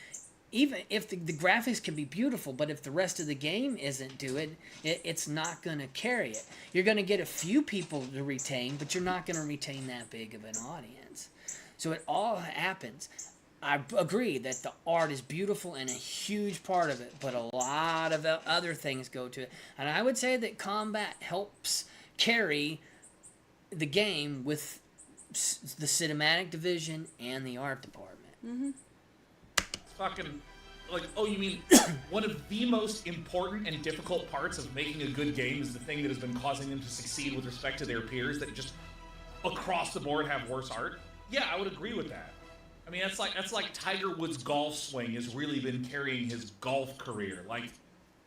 even if the graphics can be beautiful, but if the rest of the game isn't doing it, it's not going to carry it. You're going to get a few people to retain, but you're not going to retain that big of an audience. So it all happens. I agree that the art is beautiful and a huge part of it, but a lot of other things go to it. And I would say that combat helps carry the game with the cinematic division and the art department. Mm-hmm. Fucking, like, oh, you mean one of the most important and difficult parts of making a good game is the thing that has been causing them to succeed with respect to their peers, that just across the board have worse art? Yeah, I would agree with that. I mean, that's like Tiger Woods' golf swing has really been carrying his golf career. Like,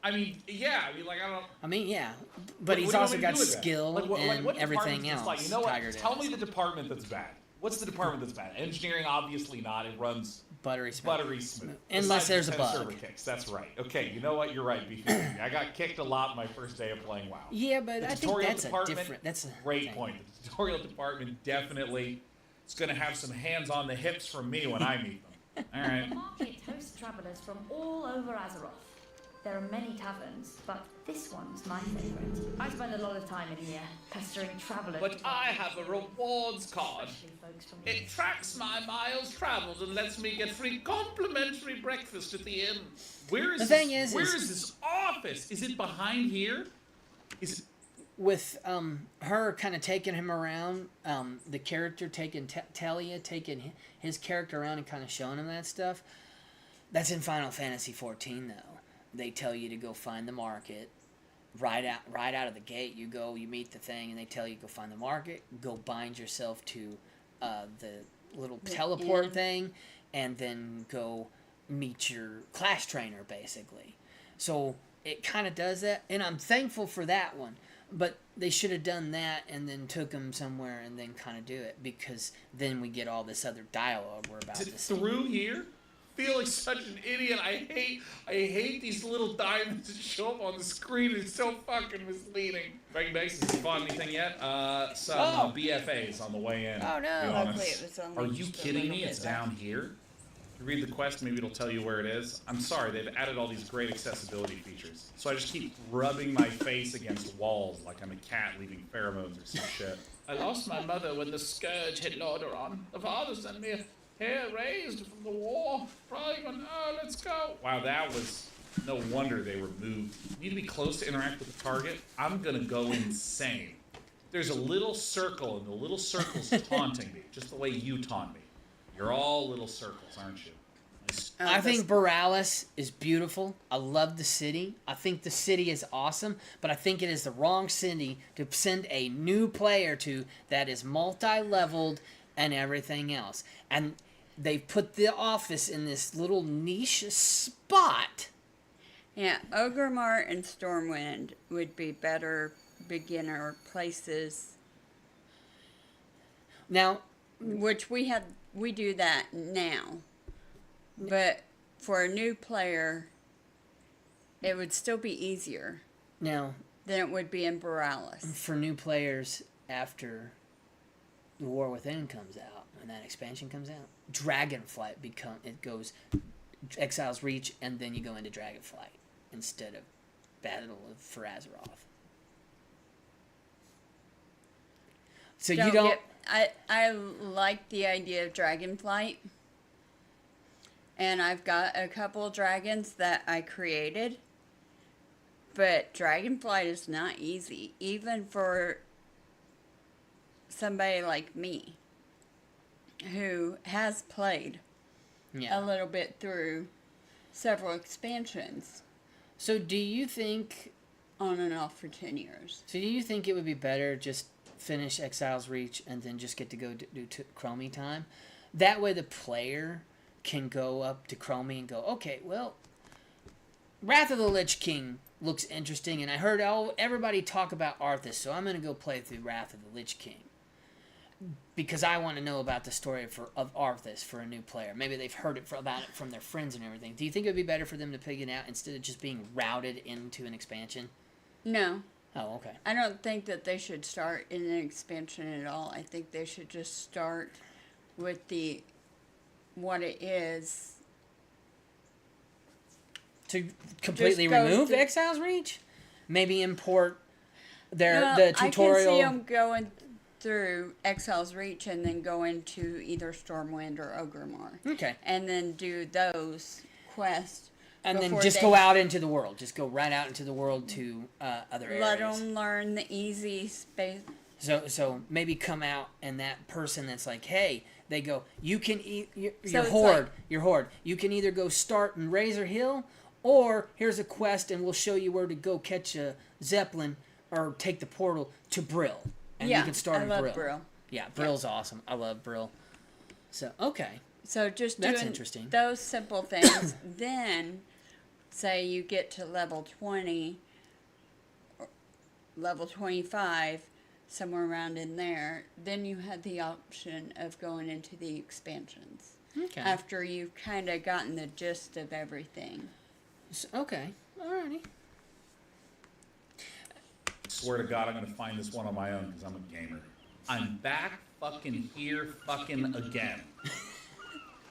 I mean, yeah, I mean, like, I don't know. I mean, yeah, but he's also got skill and what everything else. Like, you know what? Tiger Tell me the department that's bad. What's the department that's bad? Engineering, obviously not. It runs buttery smooth. Besides Unless there's a 10 bug. server kicks. That's right. Okay, you know what? You're right, Beefy. I got kicked a lot my first day of playing WoW. Yeah, but The I think tutorial that's a department, different. That's a great thing. point. The tutorial department definitely is going to have some hands on the hips from me when I meet them. All right. The market hosts travelers from all over Azeroth. There are many taverns, but this one's my favorite. I spend a lot of time in here, pestering travelers. But I have a rewards card. Especially folks from It tracks my miles traveled and lets me get free complimentary breakfast at the inn. Where is The thing this, is- where is this office? Is it behind here? Is it, With her kind of taking him around, the character taking Talia taking his character around and kind of showing him that stuff. That's in Final Fantasy 14 though. They tell you to go find the market. Right out of the gate, you meet the thing, and they tell you go find the market, go bind yourself to the little teleport thing, and then go meet your class trainer, basically. So it kind of does that, and I'm thankful for that one. But they should have done that and then took him somewhere and then kind of do it, because then we get all this other dialogue we're about is to it see. through here? I feel like such an idiot. I hate these little diamonds that show up on the screen. It's so fucking misleading. Dragon Base, has he bought anything yet? Some BFAs on the way in. Oh, no. to be honest. Luckily it was only Are you just a kidding little me? bit It's left. down here? If you read the quest, maybe it'll tell you where it is. I'm sorry, they've added all these great accessibility features. So I just keep rubbing my face against walls like I'm a cat leaving pheromones or some shit. I lost my mother when the scourge hit Lordaeron. The father sent me a hair raised from the war. Probably going, oh, let's go. Wow, that was... No wonder they were moved. You need to be close to interact with the target. I'm gonna go insane. There's a little circle, and the little circle's taunting me, just the way you taunt me. You're all little circles, aren't you? I think Borealis is beautiful. I love the city. I think the city is awesome, but I think it is the wrong city to send a new player to that is multi-leveled and everything else. And they put the office in this little niche spot. Yeah, Ogremart and Stormwind would be better beginner places, Now, which we do that now. But for a new player, it would still be easier now than it would be in Borealis. for new players after the War Within comes out and that expansion comes out, Dragonflight goes Exile's Reach, and then you go into Dragonflight instead of Battle for Azeroth. So you don't. I like the idea of Dragonflight. And I've got a couple dragons that I created But Dragonflight is not easy, even for somebody like me who has played Yeah. a little bit through several expansions So do you think on and off for 10 years. So do you think it would be better just finish Exile's Reach and then just get to go do Chromie time? That way the player can go up to Chromie and go, okay, well, Wrath of the Lich King looks interesting, and I heard everybody talk about Arthas, so I'm going to go play through Wrath of the Lich King. Because I want to know about the story of Arthas for a new player. Maybe they've heard about it from their friends and everything. Do you think it would be better for them to pick it out instead of just being routed into an expansion? No. Oh, okay. I don't think that they should start in an expansion at all. I think they should just start with what it is. To completely remove Exile's Reach? Maybe import the tutorial. I can see them going through Exile's Reach and then go into either Stormwind or Ogremar. Okay. And then do those quests. And then just go out into the world. Just go right out into the world to other areas. Let them learn the easy space. So maybe come out and that person that's like, hey, they go, you can your horde. You can either go start in Razor Hill, or here's a quest and we'll show you where to go catch a Zeppelin or take the portal to Brill. And you can start in Brill. Yeah, Brill's awesome. I love Brill. So, okay. So just That's doing interesting. those simple things. Then, say you get to level 20, or level 25, somewhere around in there, then you have the option of going into the expansions. Okay. After you've kind of gotten the gist of everything. So, okay. Alrighty. Swear to God, I'm gonna find this one on my own because I'm a gamer. I'm back fucking here fucking again.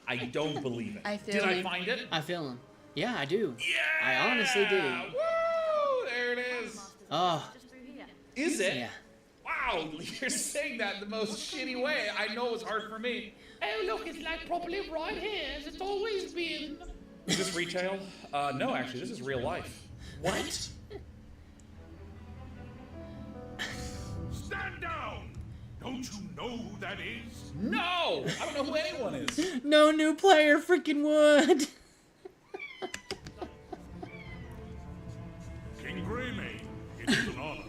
I don't believe it. I feel Did I him. find it? I feel him. Yeah, I do. Yeah! I honestly do. Woo! There it is. Oh. Just through here. Is it? Yeah. Wow, you're saying that the most shitty way. I know it's hard for me. Oh, look, it's like properly right here, as it's always been. Is this retail? No, actually, this is real life. What? Stand down! Don't you know who that is? No! I don't know who anyone is. No new player freaking would. King Greymane. It is an honor.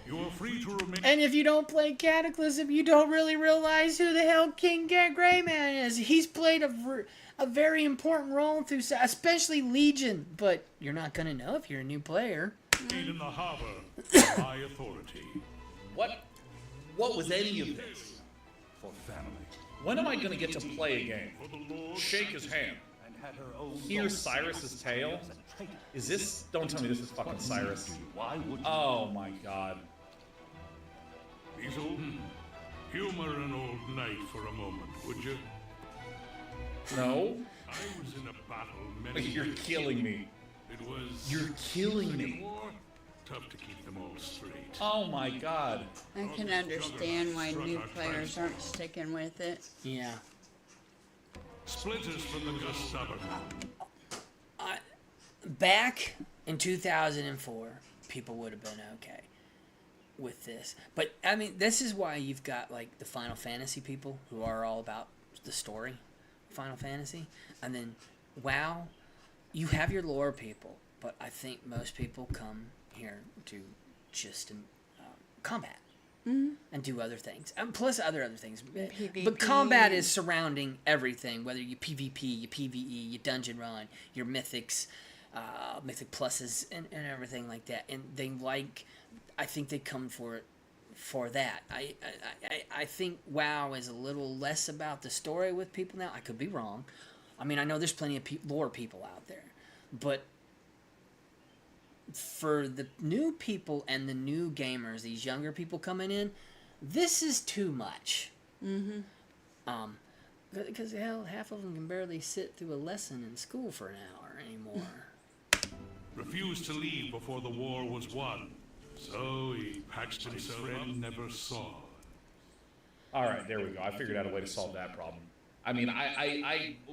You are free to remain. And if you don't play Cataclysm, you don't really realize who the hell King Greyman is. He's played a very important role through, especially Legion, but you're not going to know if you're a new player. in the harbor by authority. What was any of this? For family. When am I gonna get to play a game? For the Lord. Shake his hand. And had her own Hear Cyrus's tale? Is this? Don't tell me this is fucking Cyrus. Why would you? Oh my god. Weasel, humor an old knight for a moment, would you? No? I was in a battle many You're years killing me. It was. You're killing like me. a war, tough to keep them all straight. Oh my god. I can understand why new players aren't sticking with it. Yeah. Splinters from the just stubborn. Back in 2004, people would have been okay with this. But, I mean, this is why you've got, like, the Final Fantasy people who are all about the story of Final Fantasy. And then, WoW, you have your lore people, but I think most people come here to just combat. And do other things. Plus other things. But combat is surrounding everything, whether you PvP, you PvE, you dungeon run, your mythics, mythic pluses, and everything like that. And they I think they come for that. I think WoW is a little less about the story with people now. I could be wrong. I mean, I know there's plenty of lore people out there. But for the new people and the new gamers, these younger people coming in, this is too much. Because hell, half of them can barely sit through a lesson in school for an hour anymore. Refused to leave before the war was won. So he patched himself up and never saw. Alright, there we go. I figured out a way to solve that problem. I mean,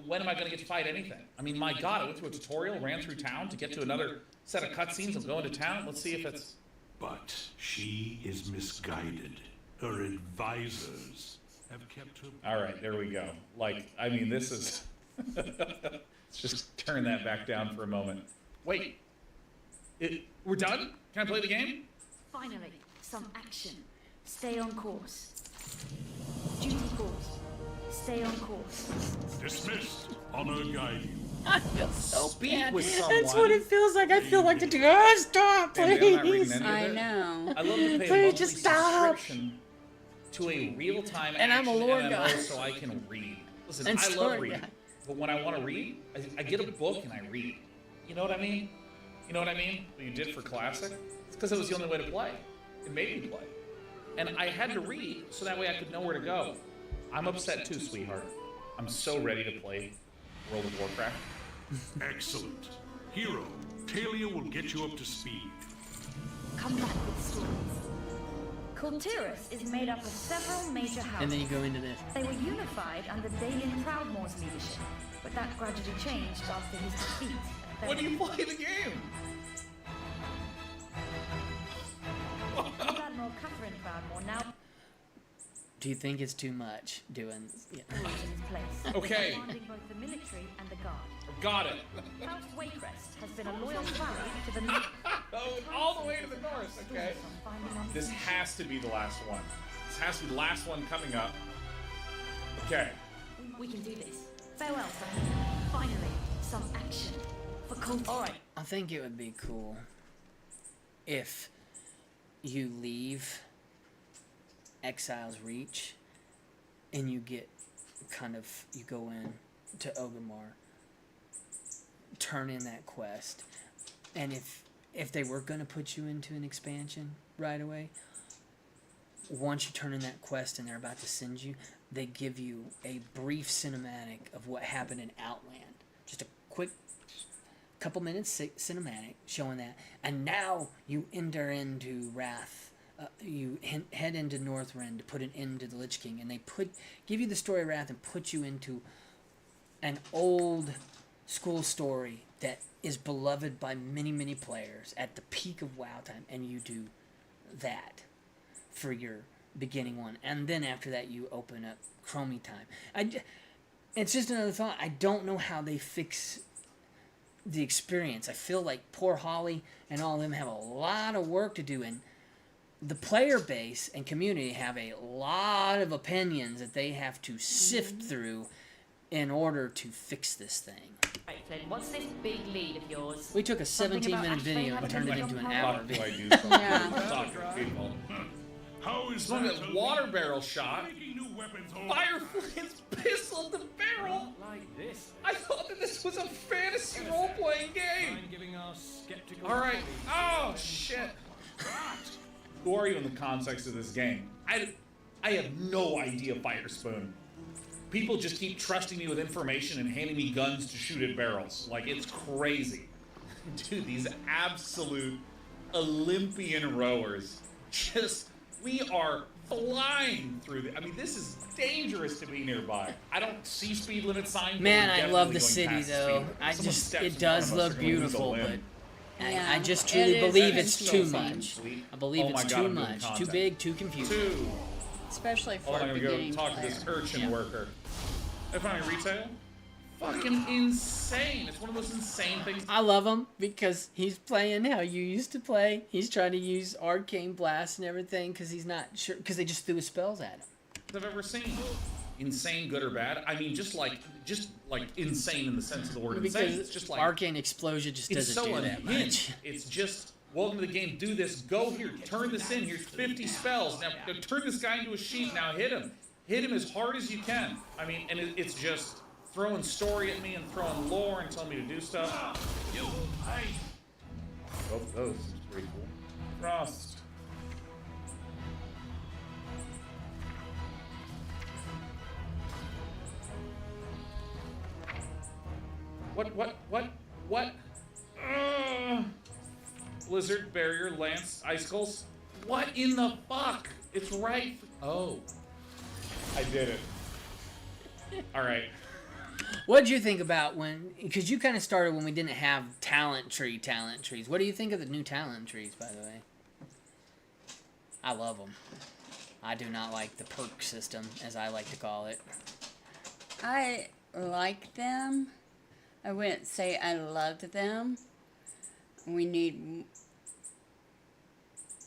when am I going to get to fight anything? I mean, my God, I went through a tutorial, ran through town to get to another set of cutscenes. I'm going to town. Let's see if it's... But she is misguided. Her advisors have kept her... All right, there we go. Like, I mean, this is... Let's just turn that back down for a moment. Wait. We're done? Can I play the game? Finally, some action. Stay on course. Duty calls. Stay on course. Dismissed. Honor guide you. I feel so Speak bad. with That's someone. what it feels like. I feel like the stop, Andy, I'm not reading please. any of I it. know. I love to pay a Please monthly just stop. subscription to a real-time And I'm a action lore MMO guy. so I can read. Listen, And I love story reading, guy. but when I want to read, I get a book and I read. You know what I mean? You know what I mean? What you did for Classic? It's because it was the only way to play. It made me play. And I had to read so that way I could know where to go. I'm upset too, sweetheart. I'm so ready to play World of Warcraft. Excellent. Hero, Talia will get you up to speed. Come back with stories. Kultiris is made up of several major houses. And then you go into this. They were unified under Dalian Proudmoore's leadership, but that gradually changed after his defeat. When do you play the game? Admiral Catherine Proudmoore now Do you think it's too much doing? Yeah. rules in his place. Okay. Commanding both the military and the guard. Got it. House Waycrest has been a loyal ally to the Oh, all the way to the north. Okay. This has to be the last one. This has to be the last one coming up. Okay. We can do this. Farewell, friend. Finally, some action for Cult. All right. I think it would be cool if you leave Exile's Reach and you get you go in to Orgrimmar, turn in that quest, and if they were going to put you into an expansion right away, once you turn in that quest and they're about to send you, they give you a brief cinematic of what happened in Outland. Just a quick couple minutes cinematic showing that, and now you enter into Wrath. You head into Northrend to put an end to the Lich King, and they give you the story of Wrath and put you into an old school story that is beloved by many, many players at the peak of WoW time, and you do that for your beginning one, and then after that you open up Chromie time. It's just another thought. I don't know how they fix the experience. I feel like poor Holly and all of them have a lot of work to do, and the player base and community have a lot of opinions that they have to sift through in order to fix this thing. Right, Flynn, what's this big lead of yours? We took a Something about 17-minute Ashley video and having turned it a into an jump hour Fuck do video. I do something? Yeah. Talk to people. How is Look that? at that water barrel shot. Making new weapons all Firefly's pistol the barrel. Like this. I thought that this was a fantasy role-playing game. Mind giving our skeptical All right. colleagues- Oh shit. Who are you in the context of this game? I have no idea, Fire Spoon. People just keep trusting me with information and handing me guns to shoot at barrels. Like, it's crazy. Dude, these absolute Olympian rowers. We are flying through I mean, this is dangerous to be nearby. I don't see speed limit signs. but Man, we're I definitely love the going city past the though. speed limit. I Someone just steps it in does front of us, look they're gonna lose a beautiful, but limb. Yeah, I just it truly is believe it's too interesting. much. Sweet. I believe Oh my it's God, too I'm doing much, too content. big, too confusing. 2. Especially Oh, for I'm a gonna go beginning talk player. to this urchin Yeah. worker. I find retail. Fucking insane. It's one of those insane things I love him because he's playing how you used to play. He's trying to use arcane blast and everything because he's not sure because they just threw his spells at him. I've ever seen. Insane, good or bad? I mean, just like insane in the sense of the word insane. Because It's just like arcane explosion just it's doesn't so do that unhinged. much. It's just welcome to the game. Do this. Go here. Turn this in. Here's 50 spells. Now turn this guy into a sheep. Now hit him. Hit him as hard as you can. I mean, and it's just throwing story at me and throwing lore and telling me to do stuff. Both of those is pretty cool. Frost. What? Blizzard, barrier, lance, icicles. What in the fuck? It's right. Oh. I did it. All right. What'd you think about because you kind of started when we didn't have talent trees. What do you think of the new talent trees, by the way? I love them. I do not like the perk system, as I like to call it. I like them. I wouldn't say I loved them. We need...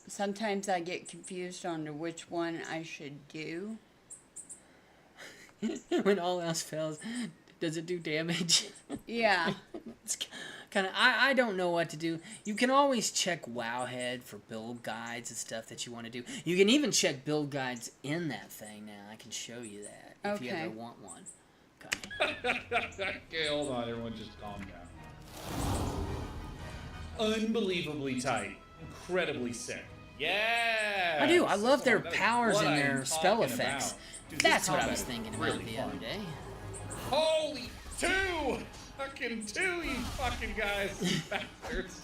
Sometimes I get confused on which one I should do. When all else fails, does it do damage? Yeah. It's kind of... I don't know what to do. You can always check Wowhead for build guides and stuff that you want to do. You can even check build guides in that thing now. I can show you that if you ever want one. Okay, hold on, everyone just calm down. Unbelievably tight. Incredibly sick. Yeah. I do. I love their That is powers what and I'm their spell talking effects. about. Dude, this That's what I combat was is thinking about really the fun. other day. Holy two! Fucking two, you fucking guys, you bastards.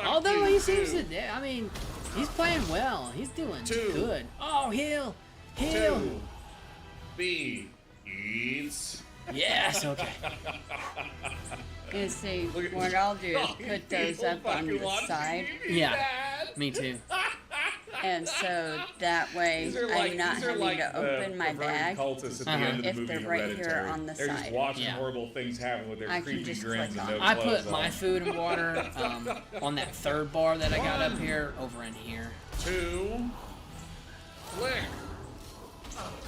Although he seems two. to, I mean, he's playing well. He's doing Two. good. Oh, heal. Two. B eats. Yes, okay. You see, Look at what this. I'll do is Oh, put those people up on fucking the watching side. TV, Yeah. Dad. Me too. And so that way These are I'm not these are having like to open my perverted bag. cultists at the Uh-huh. end of the If movie they're right here Hereditary. on the They're just side. watching Yeah. horrible things happen with their I can creepy just grins click and no on I clothes put my on. food and water on that third bar that I got up here over in here. Two. Flick.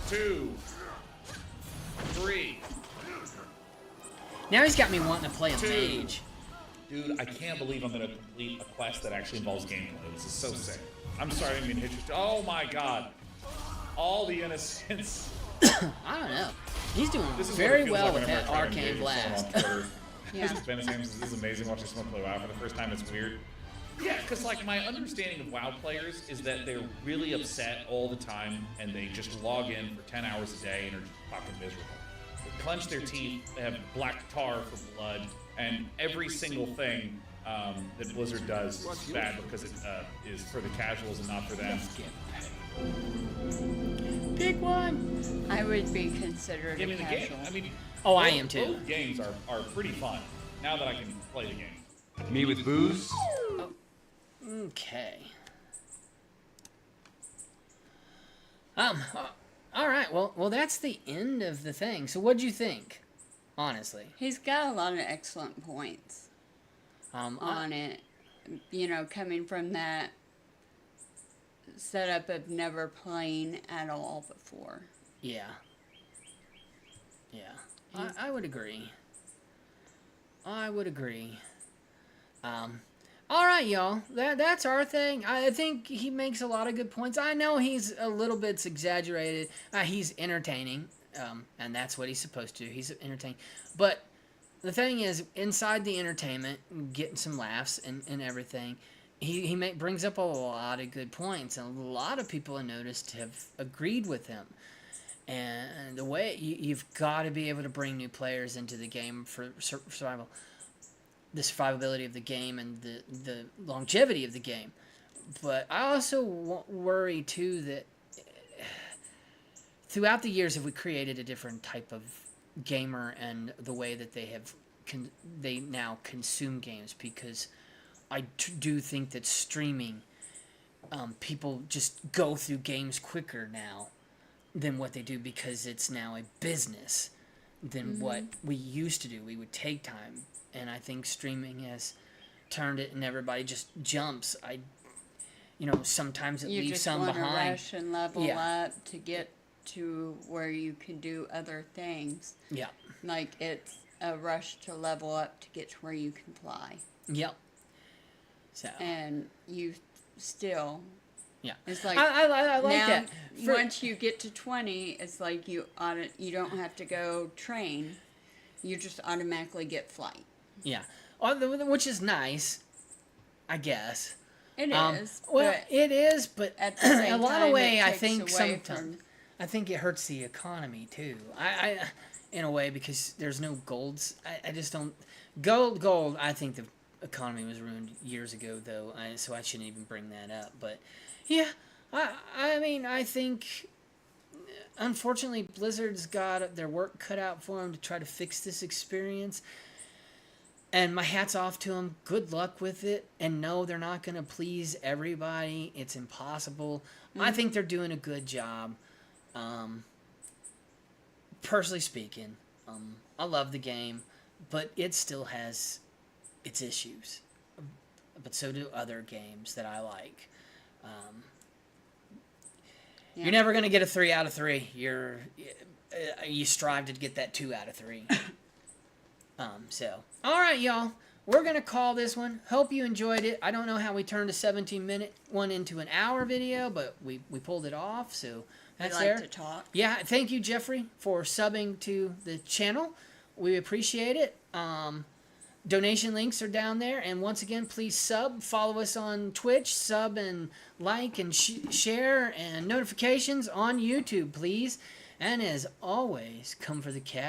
Two. Three. Now he's got me wanting to play a Two. mage. Dude, I can't believe I'm gonna complete a quest that actually involves gameplay. This is so sick. I'm sorry, I didn't mean to hit you. Oh my god. All the innocence. I don't know. He's doing This is very what it feels well like with whenever that I try to arcane engage with someone blast. on Twitter. Yeah. This is amazing watching someone play WoW for the first time. It's weird. Yeah, because like my understanding of WoW players is that they're really upset all the time and they just log in for 10 hours a day and are just fucking miserable. They clench their teeth, they have black tar for blood, and every single thing that Blizzard does is bad because it is for the casuals and not for them. Pick one. I would be considered Give a me the game. casual. I mean, Oh, I both- am too. Both games are pretty fun now that I can play the game. Me with booze? Okay. All right. Well, that's the end of the thing. So, what'd you think? Honestly, He's got a lot of excellent points I- on it. You know, coming from that setup of never playing at all before. yeah. I would agree. I would agree. All right, y'all. That's our thing. I think he makes a lot of good points. I know he's a little bit exaggerated. He's entertaining, and that's what he's supposed to do. He's entertaining. But the thing is, inside the entertainment, getting some laughs and everything, he brings up a lot of good points, and a lot of people I noticed have agreed with him. And the way you've got to be able to bring new players into the game for survival. The survivability of the game and the longevity of the game. But I also worry, too, that throughout the years, have we created a different type of gamer and the way that they now consume games? Because I do think that streaming, people just go through games quicker now than what they do because it's now a business than what we used to do. We would take time. And I think streaming has turned it, and everybody just jumps. Sometimes it You leaves just some want to behind. rush and level Yeah. up to get to where you can do other things. Yeah. Like it's a rush to level up to get to where you can fly. Yep. So. And you still... Yeah. It's like I like now, that. once you get to 20, it's like you don't have to go train. You just automatically get flight. Yeah. Which is nice, I guess. It is. Well, but it is, but at the same a lot time, of way, it I takes think away sometimes I think it hurts the economy too. I in a way, because there's no golds. I just don't gold. I think the economy was ruined years ago, though. So I shouldn't even bring that up. But yeah, I mean, I think unfortunately, Blizzard's got their work cut out for them to try to fix this experience. And my hat's off to them. Good luck with it. And no, they're not going to please everybody. It's impossible. I think they're doing a good job. Personally speaking, I love the game, but it still has its issues. But so do other games that I like. You're never going to get a 3 out of 3. You strive to get that 2 out of 3. So, all right, y'all. We're going to call this one. Hope you enjoyed it. I don't know how we turned a 17-minute one into an hour video, but we pulled it off, so that's We like there. to talk. Yeah, thank you, Jeffrey, for subbing to the channel. We appreciate it. Donation links are down there. And once again, please follow us on Twitch, sub and like and share and notifications on YouTube, please. And as always, come for the cat.